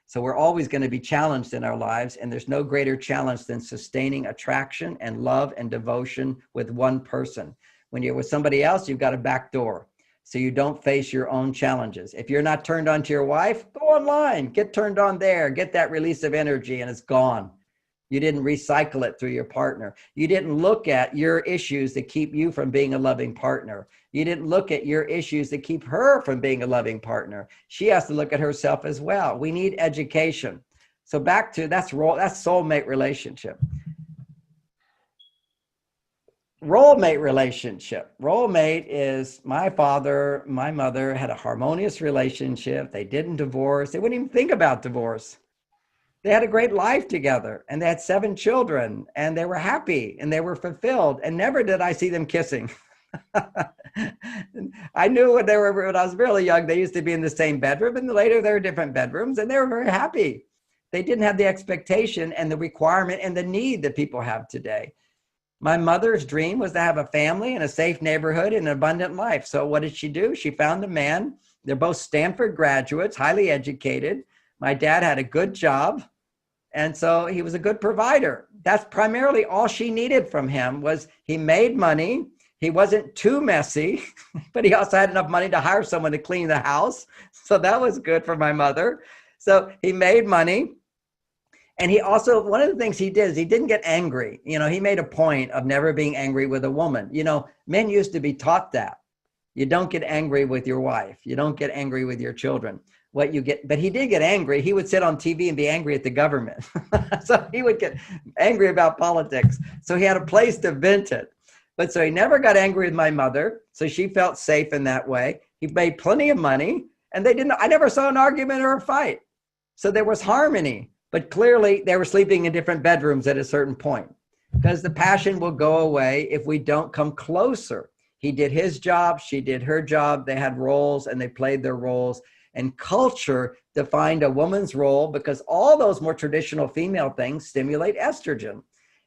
So we're always going to be challenged in our lives, and there's no greater challenge than sustaining attraction and love and devotion with one person. When you're with somebody else, you've got a back door, so you don't face your own challenges. If you're not turned on to your wife, go online, get turned on there, get that release of energy, and it's gone. You didn't recycle it through your partner. You didn't look at your issues that keep you from being a loving partner. You didn't look at your issues that keep her from being a loving partner. She has to look at herself as well. We need education. So back to that's soulmate relationship. Role mate relationship. Role mate is my father, my mother had a harmonious relationship. They didn't divorce. They wouldn't even think about divorce. They had a great life together and they had 7 children and they were happy and they were fulfilled, and never did I see them kissing. I knew when I was really young, they used to be in the same bedroom, and later they were different bedrooms, and they were very happy. They didn't have the expectation and the requirement and the need that people have today. My mother's dream was to have a family in a safe neighborhood and an abundant life. So what did she do? She found a man. They're both Stanford graduates, highly educated. My dad had a good job, and so he was a good provider. That's primarily all she needed from him, was he made money, He wasn't too messy, but he also had enough money to hire someone to clean the house. So that was good for my mother. So he made money. And he also, one of the things he did is he didn't get angry. You know, he made a point of never being angry with a woman. You know, men used to be taught that. You don't get angry with your wife. You don't get angry with your children. What you get, but he did get angry. He would sit on TV and be angry at the government. So he would get angry about politics. So he had a place to vent it. But so he never got angry with my mother. So she felt safe in that way. He made plenty of money and I never saw an argument or a fight. So there was harmony, but clearly they were sleeping in different bedrooms at a certain point because the passion will go away if we don't come closer. He did his job. She did her job. They had roles and they played their roles. And culture defined a woman's role because all those more traditional female things stimulate estrogen.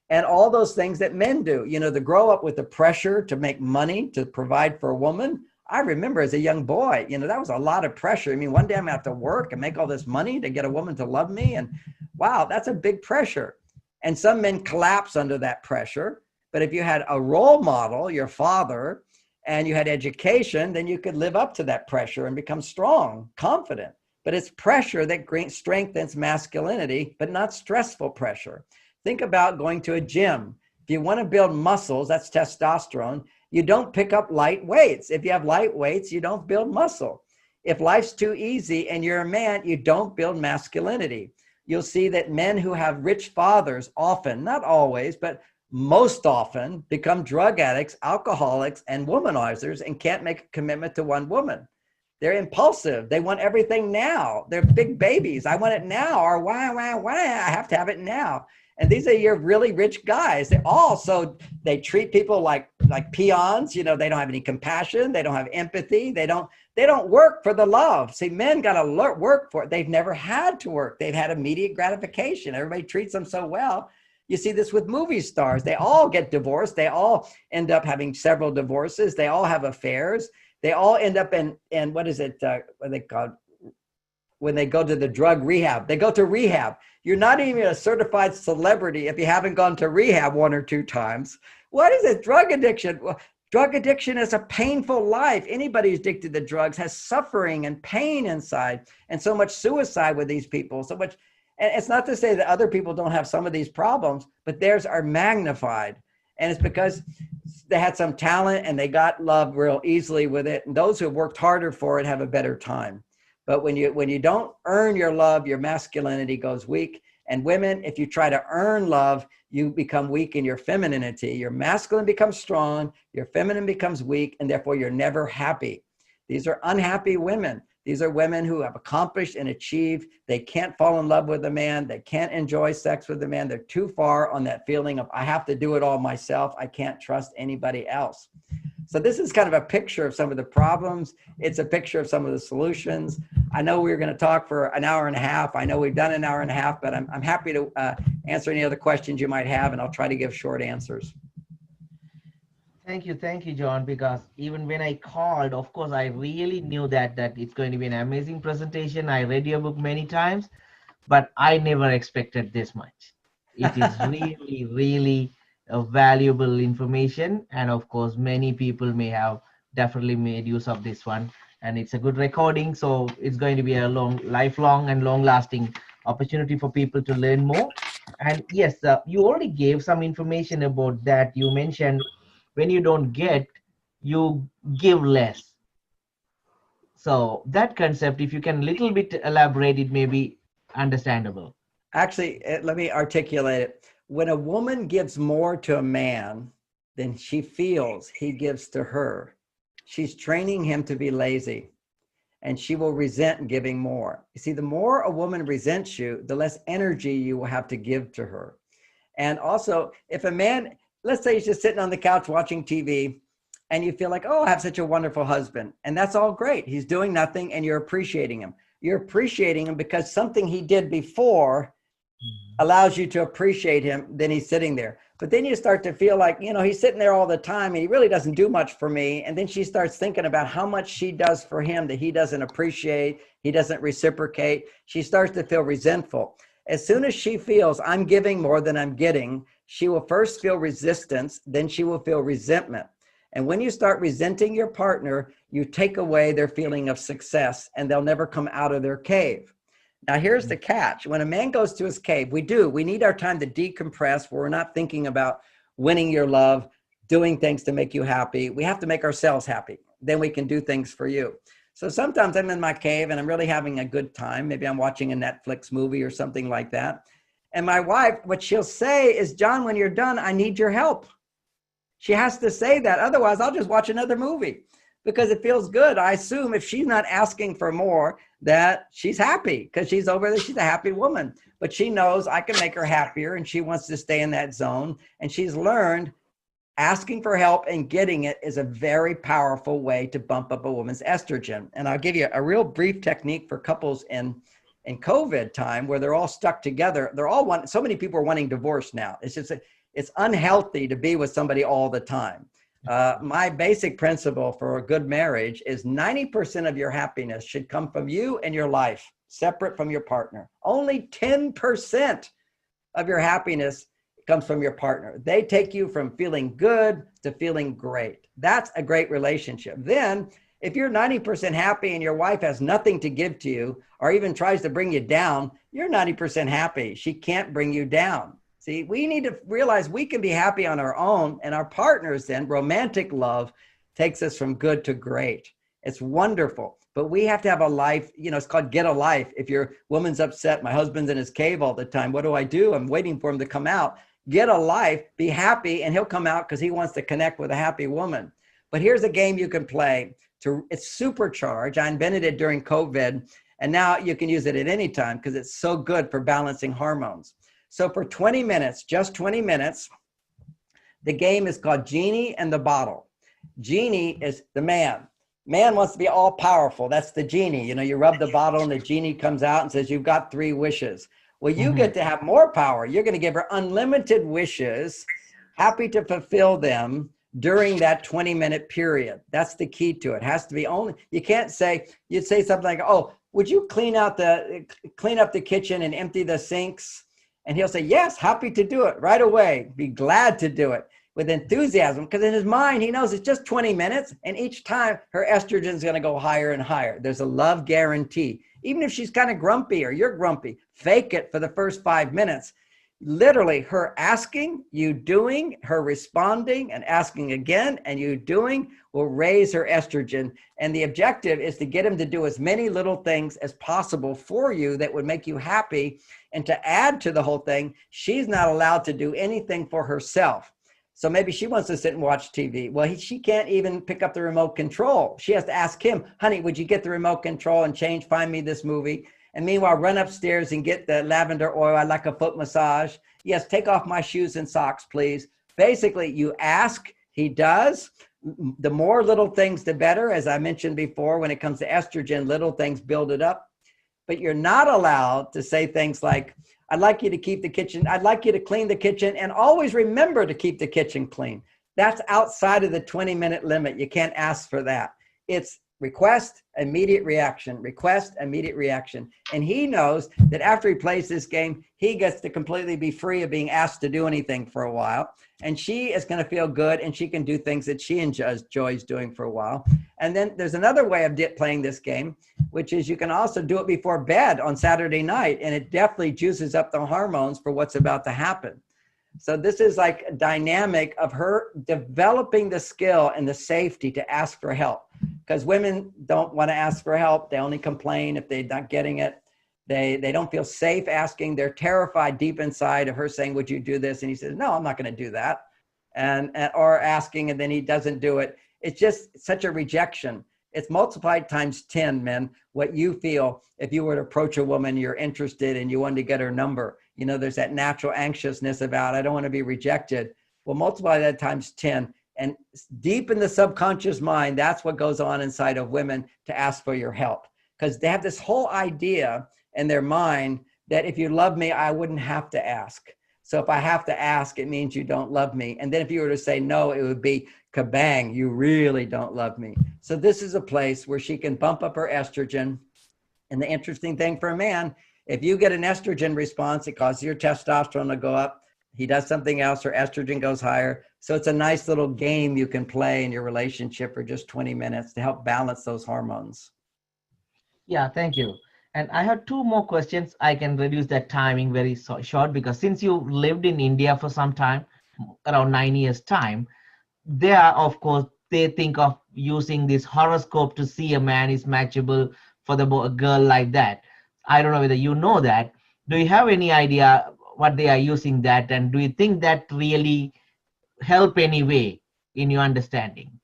And all those things that men do, you know, to grow up with the pressure to make money, to provide for a woman. I remember as a young boy, you know, that was a lot of pressure. I mean, one day I'm gonna have to work and make all this money to get a woman to love me. And wow, that's a big pressure. And some men collapse under that pressure. But if you had a role model, your father, and you had education, then you could live up to that pressure and become strong, confident. But it's pressure that strengthens masculinity, but not stressful pressure. Think about going to a gym. If you want to build muscles, that's testosterone. You don't pick up light weights. If you have light weights, you don't build muscle. If life's too easy and you're a man, you don't build masculinity. You'll see that men who have rich fathers often, not always, but most often become drug addicts, alcoholics, and womanizers and can't make a commitment to one woman. They're impulsive. They want everything now. They're big babies. I want it now, or why, I have to have it now. And these are your really rich guys. They treat people like peons. You know, they don't have any compassion. They don't have empathy. They don't work for the love. See, men got to work for it. They've never had to work. They've had immediate gratification. Everybody treats them so well. You see this with movie stars. They all get divorced. They all end up having several divorces. They all have affairs. They all end up in what is it? What are they called? When they go to the drug rehab. They go to rehab. You're not even a certified celebrity if you haven't gone to rehab 1 or 2 times. What is it? Drug addiction. Well, drug addiction is a painful life. Anybody who's addicted to drugs has suffering and pain inside, and so much suicide with these people. So much. And it's not to say that other people don't have some of these problems, but theirs are magnified. And it's because they had some talent and they got love real easily with it. And those who have worked harder for it have a better time. But when you don't earn your love, your masculinity goes weak. And women, if you try to earn love, you become weak in your femininity. Your masculine becomes strong, your feminine becomes weak, and therefore you're never happy. These are unhappy women. These are women who have accomplished and achieved. They can't fall in love with a man. They can't enjoy sex with a man. They're too far on that feeling of, I have to do it all myself. I can't trust anybody else. So this is kind of a picture of some of the problems. It's a picture of some of the solutions. I know we're going to talk for an hour and a half. I know we've done an hour and a half, but I'm happy to answer any other questions you might have, and I'll try to give short answers. Thank you, John, because even when I called, of course, I really knew that it's going to be an amazing presentation. I read your book many times, but I never expected this much. It is really, really valuable information. And of course, many people may have definitely made use of this one. And it's a good recording. So it's going to be a lifelong and long-lasting opportunity for people to learn more. And yes, you already gave some information about that. You mentioned when you don't get, you give less. So that concept, if you can a little bit elaborate, it may be understandable. Actually, let me articulate it. When a woman gives more to a man than she feels he gives to her, she's training him to be lazy, and she will resent giving more. You see, the more a woman resents you, the less energy you will have to give to her. And also, if a man, let's say he's just sitting on the couch watching TV and you feel like, oh, I have such a wonderful husband. And that's all great. He's doing nothing and you're appreciating him. You're appreciating him because something he did before allows you to appreciate him. Then he's sitting there. But then you start to feel like, you know, he's sitting there all the time and he really doesn't do much for me. And then she starts thinking about how much she does for him that he doesn't appreciate. He doesn't reciprocate. She starts to feel resentful. As soon as she feels I'm giving more than I'm getting, she will first feel resistance, then she will feel resentment. And when you start resenting your partner, you take away their feeling of success and they'll never come out of their cave. Now, here's the catch. When a man goes to his cave, we need our time to decompress where we're not thinking about winning your love, doing things to make you happy. We have to make ourselves happy. Then we can do things for you. So sometimes I'm in my cave and I'm really having a good time. Maybe I'm watching a Netflix movie or something like that. And my wife, what she'll say is, John, when you're done, I need your help. She has to say that. Otherwise, I'll just watch another movie because it feels good. I assume if she's not asking for more, that she's happy because she's over there. She's a happy woman, but she knows I can make her happier and she wants to stay in that zone. And she's learned asking for help and getting it is a very powerful way to bump up a woman's estrogen. And I'll give you a real brief technique for couples in COVID time where they're all stuck together. So many people are wanting divorce now. It's just, it's unhealthy to be with somebody all the time. My basic principle for a good marriage is 90% of your happiness should come from you and your life, separate from your partner. Only 10% of your happiness comes from your partner. They take you from feeling good to feeling great. That's a great relationship. Then, if you're 90% happy and your wife has nothing to give to you or even tries to bring you down, you're 90% happy. She can't bring you down. See, we need to realize we can be happy on our own, and our partners then, romantic love, takes us from good to great. It's wonderful, but we have to have a life, it's called get a life. If your woman's upset, my husband's in his cave all the time, what do? I'm waiting for him to come out. Get a life, be happy, and he'll come out because he wants to connect with a happy woman. But here's a game you can play. It's supercharged. I invented it during COVID, and now you can use it at any time because it's so good for balancing hormones. So for 20 minutes, just 20 minutes, the game is called Genie and the Bottle. Genie is the man. Man wants to be all powerful. That's the genie. You rub the bottle and the genie comes out and says, you've got 3 wishes. Well, you get to have more power. You're going to give her unlimited wishes, happy to fulfill them during that 20-minute period. That's the key to it. It has to be only, you'd say something like, oh, would you clean up the kitchen and empty the sinks? And he'll say, yes, happy to do it right away. Be glad to do it with enthusiasm, because in his mind, he knows it's just 20 minutes. And each time her estrogen is going to go higher and higher. There's a love guarantee. Even if she's kind of grumpy or you're grumpy, fake it for the first 5 minutes. Literally, her asking, you doing, her responding and asking again, and you doing will raise her estrogen. And the objective is to get him to do as many little things as possible for you that would make you happy. And to add to the whole thing, she's not allowed to do anything for herself. So maybe she wants to sit and watch TV. Well, she can't even pick up the remote control. She has to ask him, honey, would you get the remote control and find me this movie? And meanwhile, run upstairs and get the lavender oil. I'd like a foot massage. Yes, take off my shoes and socks, please. Basically, you ask, he does. The more little things, the better. As I mentioned before, when it comes to estrogen, little things build it up. But you're not allowed to say things like, I'd like you to keep the kitchen. I'd like you to clean the kitchen and always remember to keep the kitchen clean. That's outside of the 20-minute limit. You can't ask for that. It's request, immediate reaction, request, immediate reaction. And he knows that after he plays this game, he gets to completely be free of being asked to do anything for a while. And she is going to feel good and she can do things that she enjoys doing for a while. And then there's another way of playing this game, which is you can also do it before bed on Saturday night. And it definitely juices up the hormones for what's about to happen. So this is like a dynamic of her developing the skill and the safety to ask for help. Because women don't want to ask for help. They only complain if they're not getting it. They don't feel safe asking. They're terrified deep inside of her saying, would you do this? And he says, no, I'm not going to do that. Or asking and then he doesn't do it. It's just such a rejection. It's multiplied times 10, men, what you feel if you were to approach a woman you're interested and you wanted to get her number. There's that natural anxiousness about, I don't want to be rejected. Well, multiply that times 10. And deep in the subconscious mind, that's what goes on inside of women to ask for your help. Because they have this whole idea in their mind that if you love me, I wouldn't have to ask. So if I have to ask, it means you don't love me. And then if you were to say no, it would be kabang, you really don't love me. So this is a place where she can bump up her estrogen. And the interesting thing for a man, if you get an estrogen response, it causes your testosterone to go up. He does something else, her estrogen goes higher. So it's a nice little game you can play in your relationship for just 20 minutes to help balance those hormones. Yeah, thank you. And I have two more questions. I can reduce that timing very short, because since you lived in India for some time, around 9 years time, they are, of course, they think of using this horoscope to see a man is matchable for the a girl like that. I don't know whether you know that. Do you have any idea what they are using that, and do you think that really help any way in your understanding?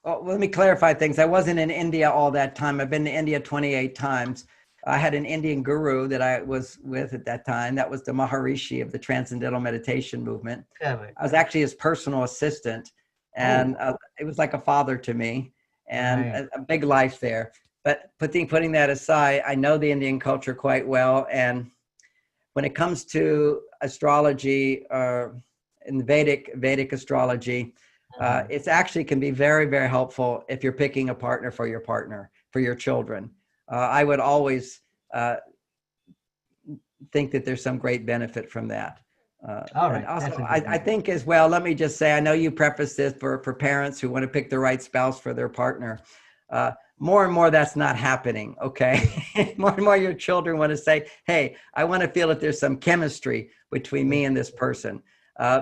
Oh, let me clarify things. I wasn't in India all that time. I've been to India 28 times. I had an Indian guru that I was with at that time. That was the Maharishi of the Transcendental Meditation movement. Correct. I was actually his personal assistant, and Oh, it was like a father to me, and right. a big life there. But putting that aside, I know the Indian culture quite well, and when it comes to astrology, in Vedic astrology, Mhm. it's actually can be very, very helpful if you're picking a partner, for your children. I would always uh, think that there's some great benefit from that. All And right, also, that's a good I thing. think as well, let me just say, I know you preface this for parents who want to pick the right spouse for their partner. More and more, that's not happening, okay? More and more, your children want to say, hey, I want to feel if there's some chemistry between me and this person.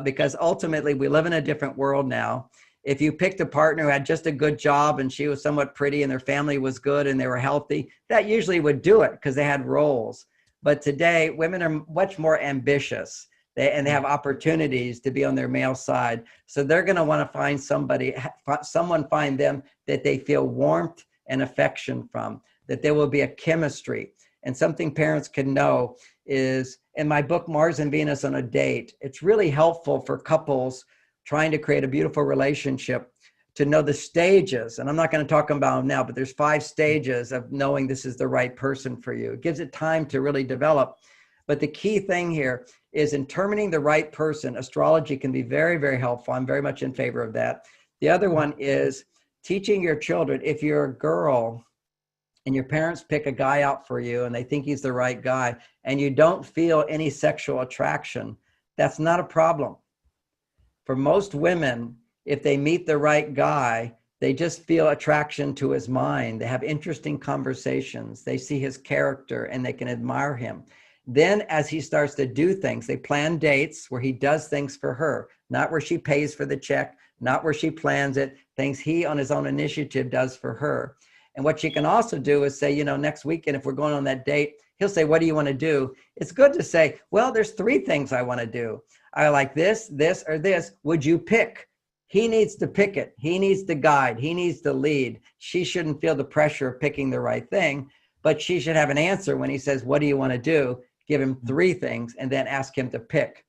Because ultimately, we live in a different world now. If you picked a partner who had just a good job and she was somewhat pretty and their family was good and they were healthy, that usually would do it because they had roles. But today, women are much more ambitious. They have opportunities to be on their male side. So they're going to want to find someone find them that they feel warmth and affection from, that there will be a chemistry. And something parents can know is in my book, Mars and Venus on a Date, it's really helpful for couples trying to create a beautiful relationship to know the stages. And I'm not going to talk about them now, but there's 5 stages of knowing this is the right person for you. It gives it time to really develop. But the key thing here is in determining the right person. Astrology can be very, very helpful. I'm very much in favor of that. The other one is teaching your children. If you're a girl and your parents pick a guy out for you and they think he's the right guy and you don't feel any sexual attraction, that's not a problem. For most women, if they meet the right guy, they just feel attraction to his mind. They have interesting conversations. They see his character and they can admire him. Then as he starts to do things, they plan dates where he does things for her, not where she pays for the check, not where she plans it, things he on his own initiative does for her. And what she can also do is say, next weekend, if we're going on that date, he'll say, what do you want to do? It's good to say, well, there's 3 things I want to do. I like this, or this. Would you pick? He needs to pick it. He needs to guide. He needs to lead. She shouldn't feel the pressure of picking the right thing, but she should have an answer when he says, what do you want to do? Give him 3 things and then ask him to pick.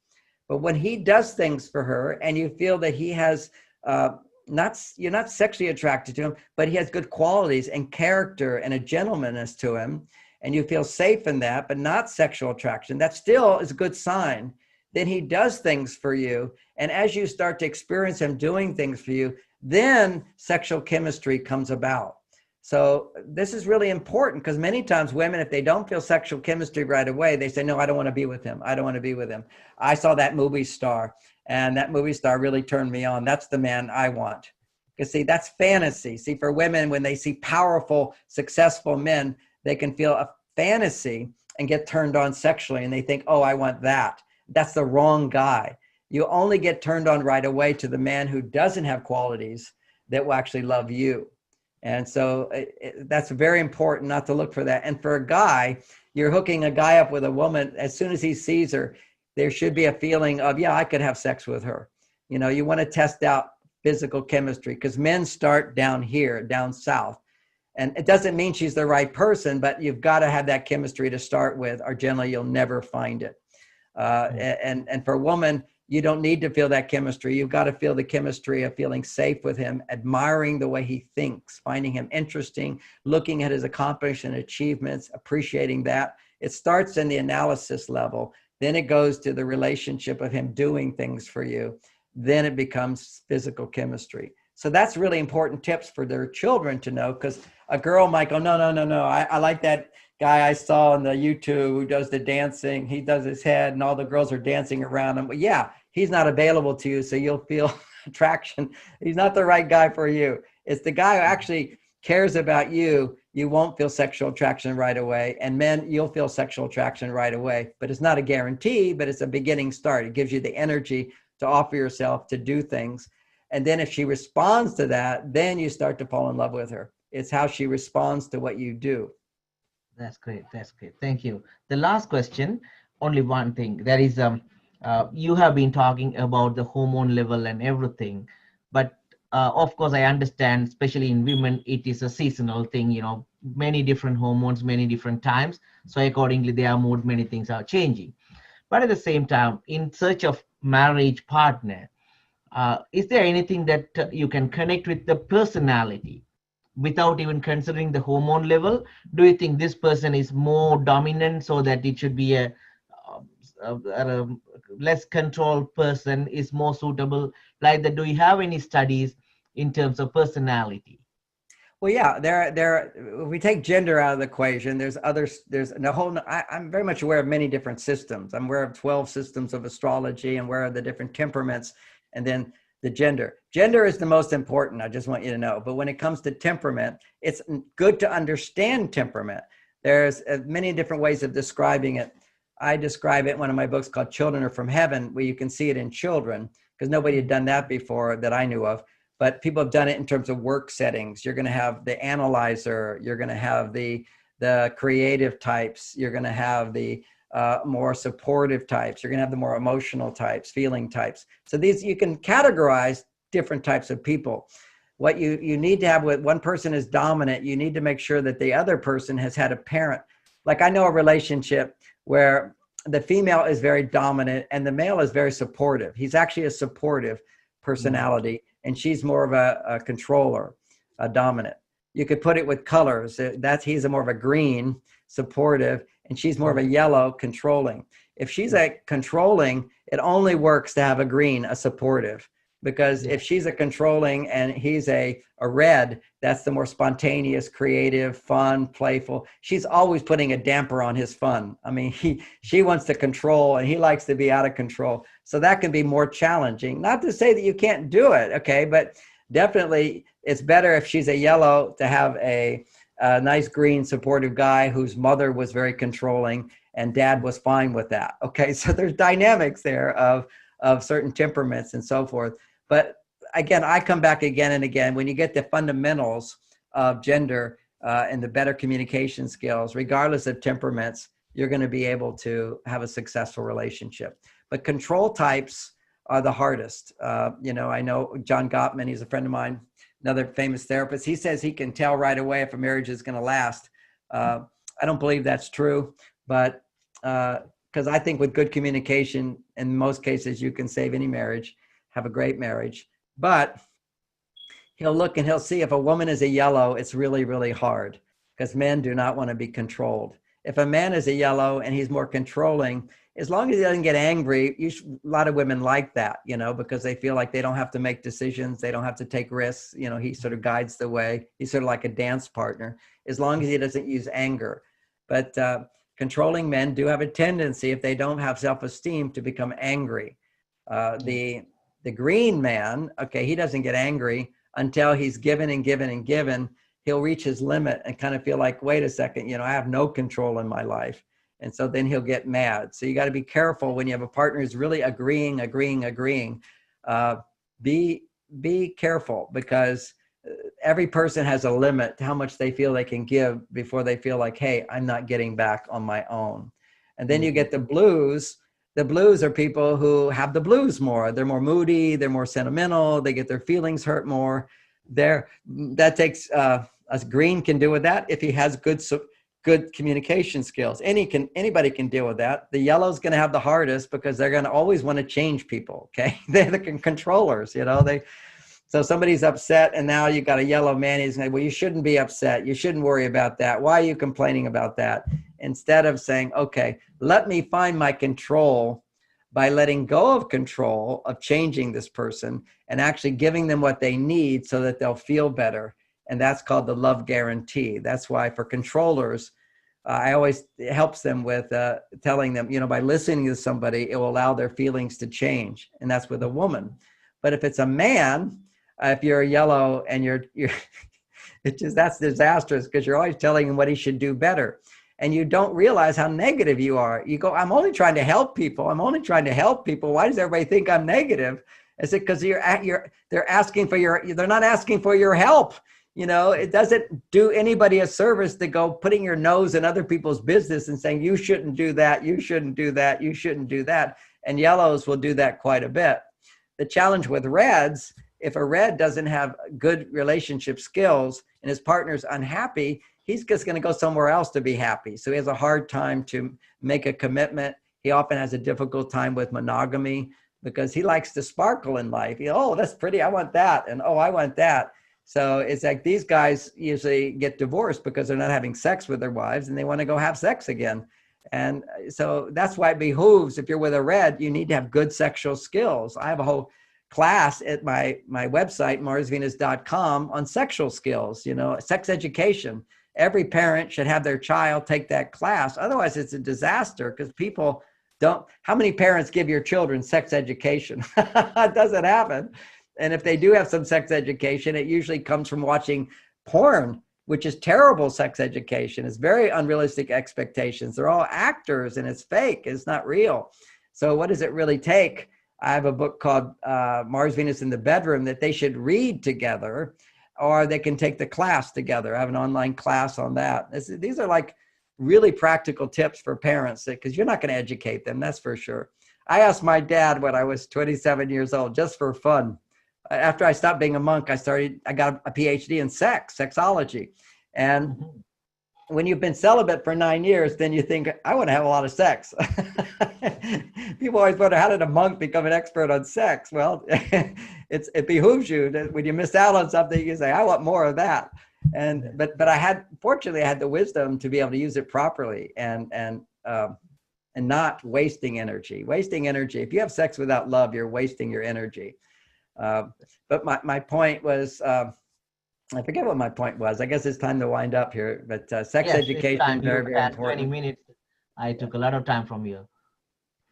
But when he does things for her and you feel that he has, you're not sexually attracted to him, but he has good qualities and character and a gentlemanness to him, and you feel safe in that, but not sexual attraction, that still is a good sign. Then he does things for you. And as you start to experience him doing things for you, then sexual chemistry comes about. So this is really important because many times women, if they don't feel sexual chemistry right away, they say, no, I don't want to be with him. I don't want to be with him. I saw that movie star and that movie star really turned me on. That's the man I want. Because see, that's fantasy. See, for women, when they see powerful, successful men, they can feel a fantasy and get turned on sexually. And they think, oh, I want that. That's the wrong guy. You only get turned on right away to the man who doesn't have qualities that will actually love you. And so that's very important not to look for that. And for a guy, you're hooking a guy up with a woman. As soon as he sees her, there should be a feeling of, yeah, I could have sex with her. You want to test out physical chemistry because men start down here, down south. And it doesn't mean she's the right person, but you've got to have that chemistry to start with, or generally you'll never find it. And for a woman, you don't need to feel that chemistry. You've got to feel the chemistry of feeling safe with him, admiring the way he thinks, finding him interesting, looking at his accomplishments and achievements, appreciating that. It starts in the analysis level. Then it goes to the relationship of him doing things for you. Then it becomes physical chemistry. So that's really important tips for their children to know, because a girl might go, no, I like that guy I saw on the YouTube who does the dancing. He does his head and all the girls are dancing around him. But yeah, he's not available to you, so you'll feel attraction. He's not the right guy for you. It's the guy who actually cares about you. You won't feel sexual attraction right away. And men, you'll feel sexual attraction right away. But it's not a guarantee, but it's a beginning start. It gives you the energy to offer yourself to do things. And then if she responds to that, then you start to fall in love with her. It's how she responds to what you do. That's great. That's great. Thank you. The last question, only one thing. There is you have been talking about the hormone level and everything, but of course I understand, especially in women, it is a seasonal thing. You know, many different hormones, many different times. So accordingly, their mood, many things are changing. But at the same time, in search of marriage partner, is there anything that you can connect with the personality without even considering the hormone level? Do you think this person is more dominant so that it should be a less controlled person is more suitable? Like that, do you have any studies in terms of personality? Well, yeah, if we take gender out of the equation, there's others, there's a whole, I'm very much aware of many different systems. I'm aware of 12 systems of astrology and aware of the different temperaments, and then the gender. Gender is the most important, I just want you to know. But when it comes to temperament, it's good to understand temperament. There's many different ways of describing it. I describe it in one of my books called Children Are From Heaven, where you can see it in children, because nobody had done that before that I knew of. But people have done it in terms of work settings. You're going to have the analyzer. You're going to have the creative types. You're going to have the more supportive types. You're going to have the more emotional types, feeling types. So these, you can categorize different types of people. What you need to have, with one person is dominant, you need to make sure that the other person has had a parent. Like I know a relationship where the female is very dominant and the male is very supportive. He's actually a supportive personality. And she's more of a controller, a dominant. You could put it with colors. He's a more of a green, supportive, and she's more of a yellow, controlling. If she's a controlling, it only works to have a green, a supportive. Because if she's a controlling and he's a red, that's the more spontaneous, creative, fun, playful. She's always putting a damper on his fun. I mean, she wants to control and he likes to be out of control. So that can be more challenging. Not to say that you can't do it, okay? But definitely it's better if she's a yellow to have a nice green supportive guy whose mother was very controlling and dad was fine with that, okay? So there's dynamics there of certain temperaments and so forth. But again, I come back again and again, when you get the fundamentals of gender and the better communication skills, regardless of temperaments, you're going to be able to have a successful relationship. But control types are the hardest. You know, I know John Gottman, he's a friend of mine, another famous therapist. He says he can tell right away if a marriage is going to last. I don't believe that's true, but because I think with good communication, in most cases, you can save any marriage, have a great marriage. But he'll look and he'll see if a woman is a yellow, it's really, really hard because men do not want to be controlled. If a man is a yellow and he's more controlling, as long as he doesn't get angry, a lot of women like that, you know, because they feel like they don't have to make decisions. They don't have to take risks. You know, he sort of guides the way. He's sort of like a dance partner, as long as he doesn't use anger. But controlling men do have a tendency, if they don't have self-esteem, to become angry. The green man, okay, he doesn't get angry until he's given and given and given. He'll reach his limit and kind of feel like, wait a second, you know, I have no control in my life. And so then he'll get mad. So you got to be careful when you have a partner who's really agreeing. Be careful, because every person has a limit to how much they feel they can give before they feel like, hey, I'm not getting back on my own. And then you get the blues. The blues are people who have the blues more. They're more moody. They're more sentimental. They get their feelings hurt more. That takes, as green can deal with that if he has good communication skills. Anybody can deal with that. The yellow's going to have the hardest because they're going to always want to change people. Okay. They're the controllers, you know, so somebody's upset and now you got a yellow man. He's like, well, you shouldn't be upset. You shouldn't worry about that. Why are you complaining about that? Instead of saying, okay, let me find my control by letting go of control of changing this person and actually giving them what they need so that they'll feel better. And that's called the love guarantee. That's why for controllers, I always, it helps them with telling them, by listening to somebody, it will allow their feelings to change. And that's with a woman. But if it's a man, if you're a yellow and you're it's just, that's disastrous, because you're always telling him what he should do better. And you don't realize how negative you are. You go, I'm only trying to help people. I'm only trying to help people. Why does everybody think I'm negative? Is it because they're asking for they're not asking for your help. It doesn't do anybody a service to go putting your nose in other people's business and saying, you shouldn't do that. You shouldn't do that. You shouldn't do that. And yellows will do that quite a bit. The challenge with reds, if a red doesn't have good relationship skills and his partner's unhappy, he's just going to go somewhere else to be happy. So he has a hard time to make a commitment. He often has a difficult time with monogamy because he likes to sparkle in life. Oh, that's pretty. I want that. And oh, I want that. So it's like these guys usually get divorced because they're not having sex with their wives and they want to go have sex again. And so that's why it behooves, if you're with a red, you need to have good sexual skills. I have a whole class at my website, marsvenus.com, on sexual skills, sex education. Every parent should have their child take that class. Otherwise, it's a disaster, because people don't. How many parents give your children sex education? It doesn't happen. And if they do have some sex education, it usually comes from watching porn, which is terrible sex education. It's very unrealistic expectations. They're all actors and it's fake. It's not real. So what does it really take? I have a book called Mars, Venus in the Bedroom that they should read together, or they can take the class together. I have an online class on that. These are like really practical tips for parents, because you're not going to educate them, that's for sure. I asked my dad when I was 27 years old, just for fun. After I stopped being a monk, I got a PhD in sexology. And when you've been celibate for 9 years, then you think, I want to have a lot of sex. People always wonder, how did a monk become an expert on sex? Well, it behooves you that when you miss out on something, you say, I want more of that. But fortunately, I had the wisdom to be able to use it properly and not wasting energy. Wasting energy. If you have sex without love, you're wasting your energy. But my point was, I forget what my point was. I guess it's time to wind up here. But sex education, very, very important. 20 minutes. I took a lot of time from you.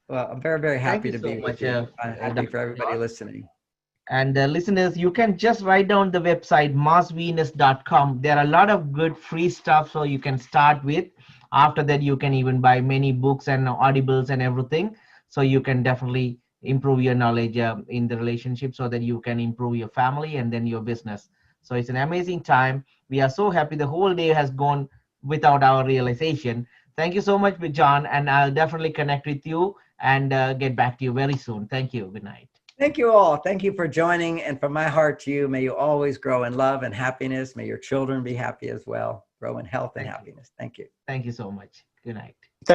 Well, I'm very, very happy to be with you. I'm happy for everybody listening. And listeners, you can just write down the website, marsvenus.com. There are a lot of good free stuff, so you can start with. After that, you can even buy many books and audibles and everything. So you can definitely improve your knowledge in the relationship, so that you can improve your family and then your business. So it's an amazing time. We are so happy. The whole day has gone without our realization. Thank you so much, John. And I'll definitely connect with you and get back to you very soon. Thank you. Good night. Thank you all. Thank you for joining. And from my heart to you, may you always grow in love and happiness. May your children be happy as well. Grow in health and happiness. Thank you. Thank you so much. Good night. Thank